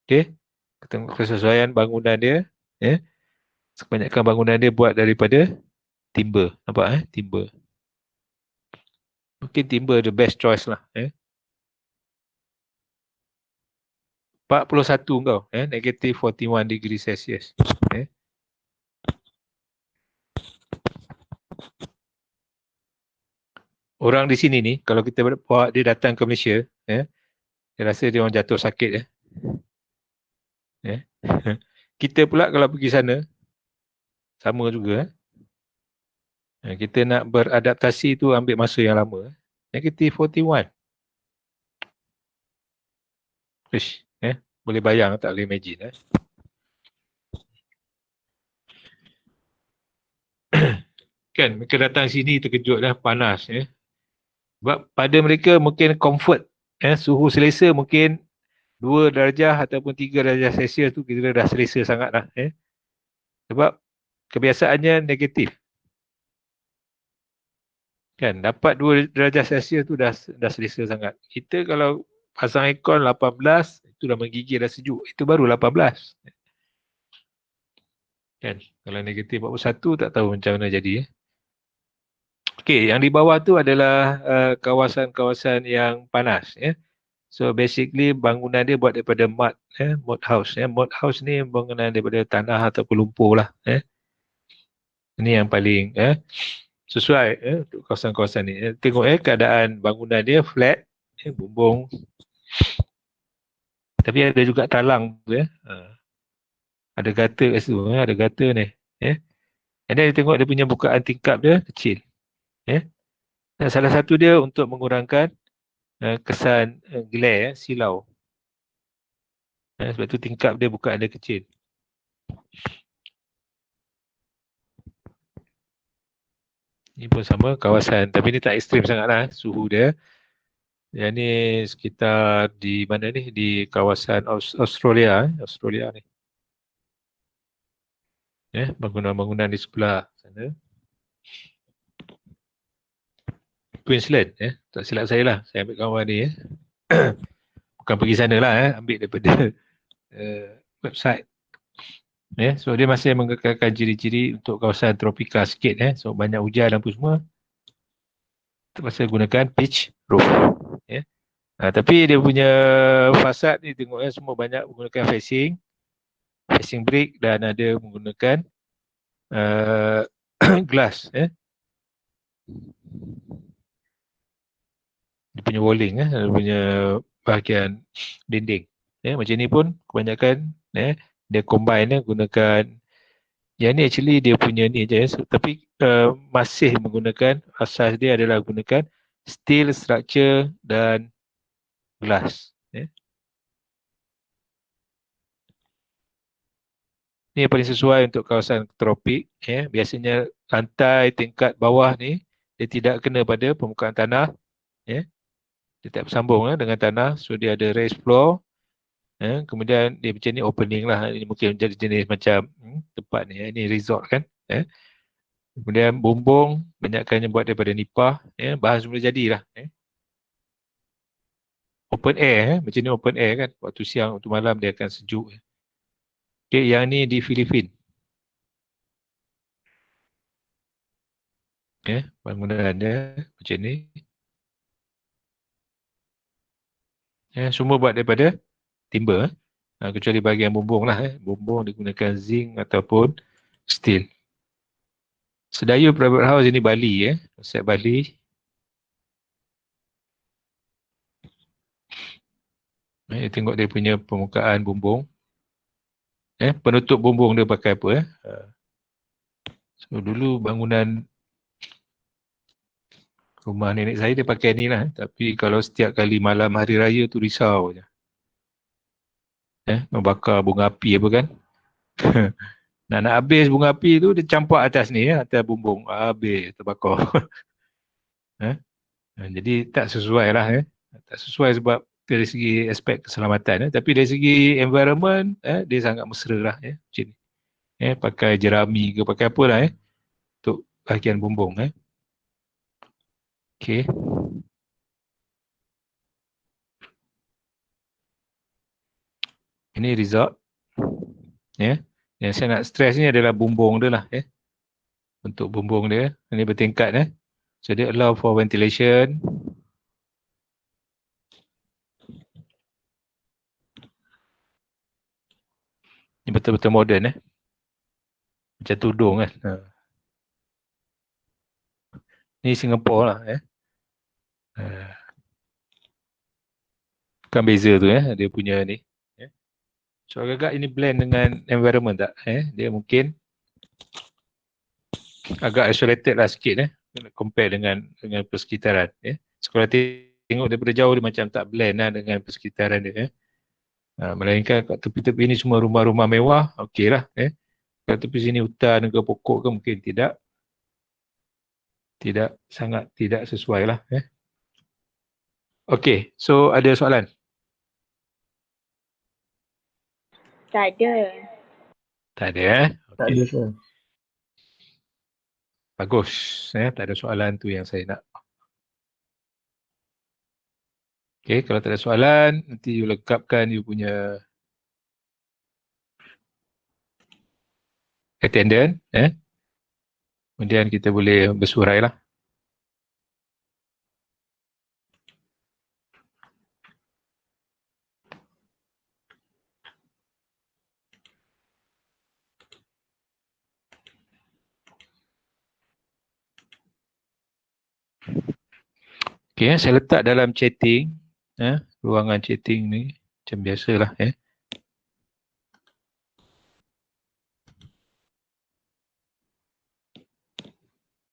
Speaker 1: Okay. Tengok kesesuaian bangunan dia. Kebanyakan bangunan dia buat daripada timber. Nampak timber. Mungkin timber the best choice lah. 41 kau. Negative 41 degree Celsius. Orang di sini ni, kalau kita bawa dia datang ke Malaysia, dia rasa dia orang jatuh sakit. Kita pula kalau pergi sana, sama juga. Kita nak beradaptasi tu ambil masa yang lama. Negative 41. Ish, boleh bayang, tak boleh imagine. Kan, mereka datang sini terkejut dah, panas. Sebab pada mereka mungkin comfort, suhu selesa mungkin 2 darjah ataupun 3 darjah Celsius tu kita dah selesa sangat dah. Sebab kebiasaannya negatif. Kan, dapat 2 darjah Celsius tu dah selesa sangat. Kita kalau pasang aircon 18, itu dah menggigil, dah sejuk. Itu baru 18. Kan, kalau negatif 41 tak tahu macam mana jadi. Okey, yang di bawah tu adalah kawasan-kawasan yang panas. So basically bangunan dia buat daripada mud, mud house. Mud house ni bangunan daripada tanah ataupun lumpur lah. Ini yang paling sesuai untuk kawasan-kawasan ni. Tengok keadaan bangunan dia flat, bumbung. Tapi ada juga talang tu. Ada gutter kat situ, ada gutter ni. And then dia tengok dia punya bukaan tingkap dia kecil. Dan salah satu dia untuk mengurangkan kesan glare, silau. Sebab tu tingkap dia bukaan dia kecil. Ini pun sama kawasan, tapi ni tak ekstrim sangat lah suhu dia. Yang ni sekitar di mana ni? Di kawasan Australia. Australia ni. Bangunan-bangunan di sebelah sana. Queensland, tak silap saya lah. Saya ambil gambar ni. Bukan pergi sana lah, ambil daripada website. So dia masih mengekalkan ciri-ciri untuk kawasan tropika sikit. So banyak hujan apa semua. Terpaksa gunakan pitch roof. Tapi dia punya fasad ni tengok semua banyak menggunakan facing brick dan ada menggunakan glass. Dia punya walling, dia punya bahagian dinding. Macam ni pun kebanyakan dia combine gunakan yang ni actually dia punya ni je, tapi masih menggunakan asas dia adalah gunakan steel structure dan glass. Ni yang paling sesuai untuk kawasan tropik. Biasanya lantai tingkat bawah ni dia tidak kena pada permukaan tanah. Dia tak bersambung dengan tanah. So dia ada raised floor. Kemudian dia macam ni opening lah. Ini mungkin jadi jenis macam tempat ni. Ini resort kan. Kemudian bumbung banyakkannya buat daripada nipah. Bahan semula jadilah. Open air. Macam ni open air kan. Waktu siang, waktu malam dia akan sejuk. Okay, yang ni di Filipina. Bangunan dia macam ni. Semua buat daripada timber. Kecuali bahagian bumbung lah. Bumbung digunakan zinc ataupun steel. Sedayu private house ini Bali. Konsep Bali. Tengok dia punya permukaan bumbung. Penutup bumbung dia pakai apa? So dulu bangunan rumah nenek saya dia pakai ni lah. Tapi kalau setiap kali malam hari raya tu risau je. Membakar bunga api apa kan. Nak habis bunga api tu dia campak atas ni, atas bumbung. Habis terbakar. Jadi tak sesuai lah. Tak sesuai sebab dari segi aspek keselamatan. Tapi dari segi environment dia sangat mesra lah. Macam ni. Pakai jerami ke pakai apa lah. Untuk bahagian bumbung. Okay. Ini result. Yang saya nak stress ni adalah bumbung dia lah. Untuk bumbung dia. Ini bertingkat. So dia allow for ventilation. Ini betul-betul modern. Macam tudung kan. Ni Singapore lah. Bukan beza tu dia punya ni. So agak-agak ini blend dengan environment tak? Dia mungkin agak isolated lah sikit compare dengan persekitaran. So kalau tengok daripada jauh dia macam tak blend lah dengan persekitaran dia. Melainkan kat tepi-tepi ni semua rumah-rumah mewah, okey lah. Kat tepi sini hutan ke pokok ke mungkin tidak sangat tidak sesuai lah. Okey, so ada soalan?
Speaker 2: Tak ada.
Speaker 1: Tak ada
Speaker 6: Tak
Speaker 1: okey.
Speaker 6: ada sir.
Speaker 1: Bagus. Tak ada soalan tu yang saya nak. Okey, kalau tak ada soalan, nanti you lengkapkan you punya attendance. Kemudian kita boleh bersurai lah. Okey, saya letak dalam chatting. Ruangan chatting ni macam biasalah.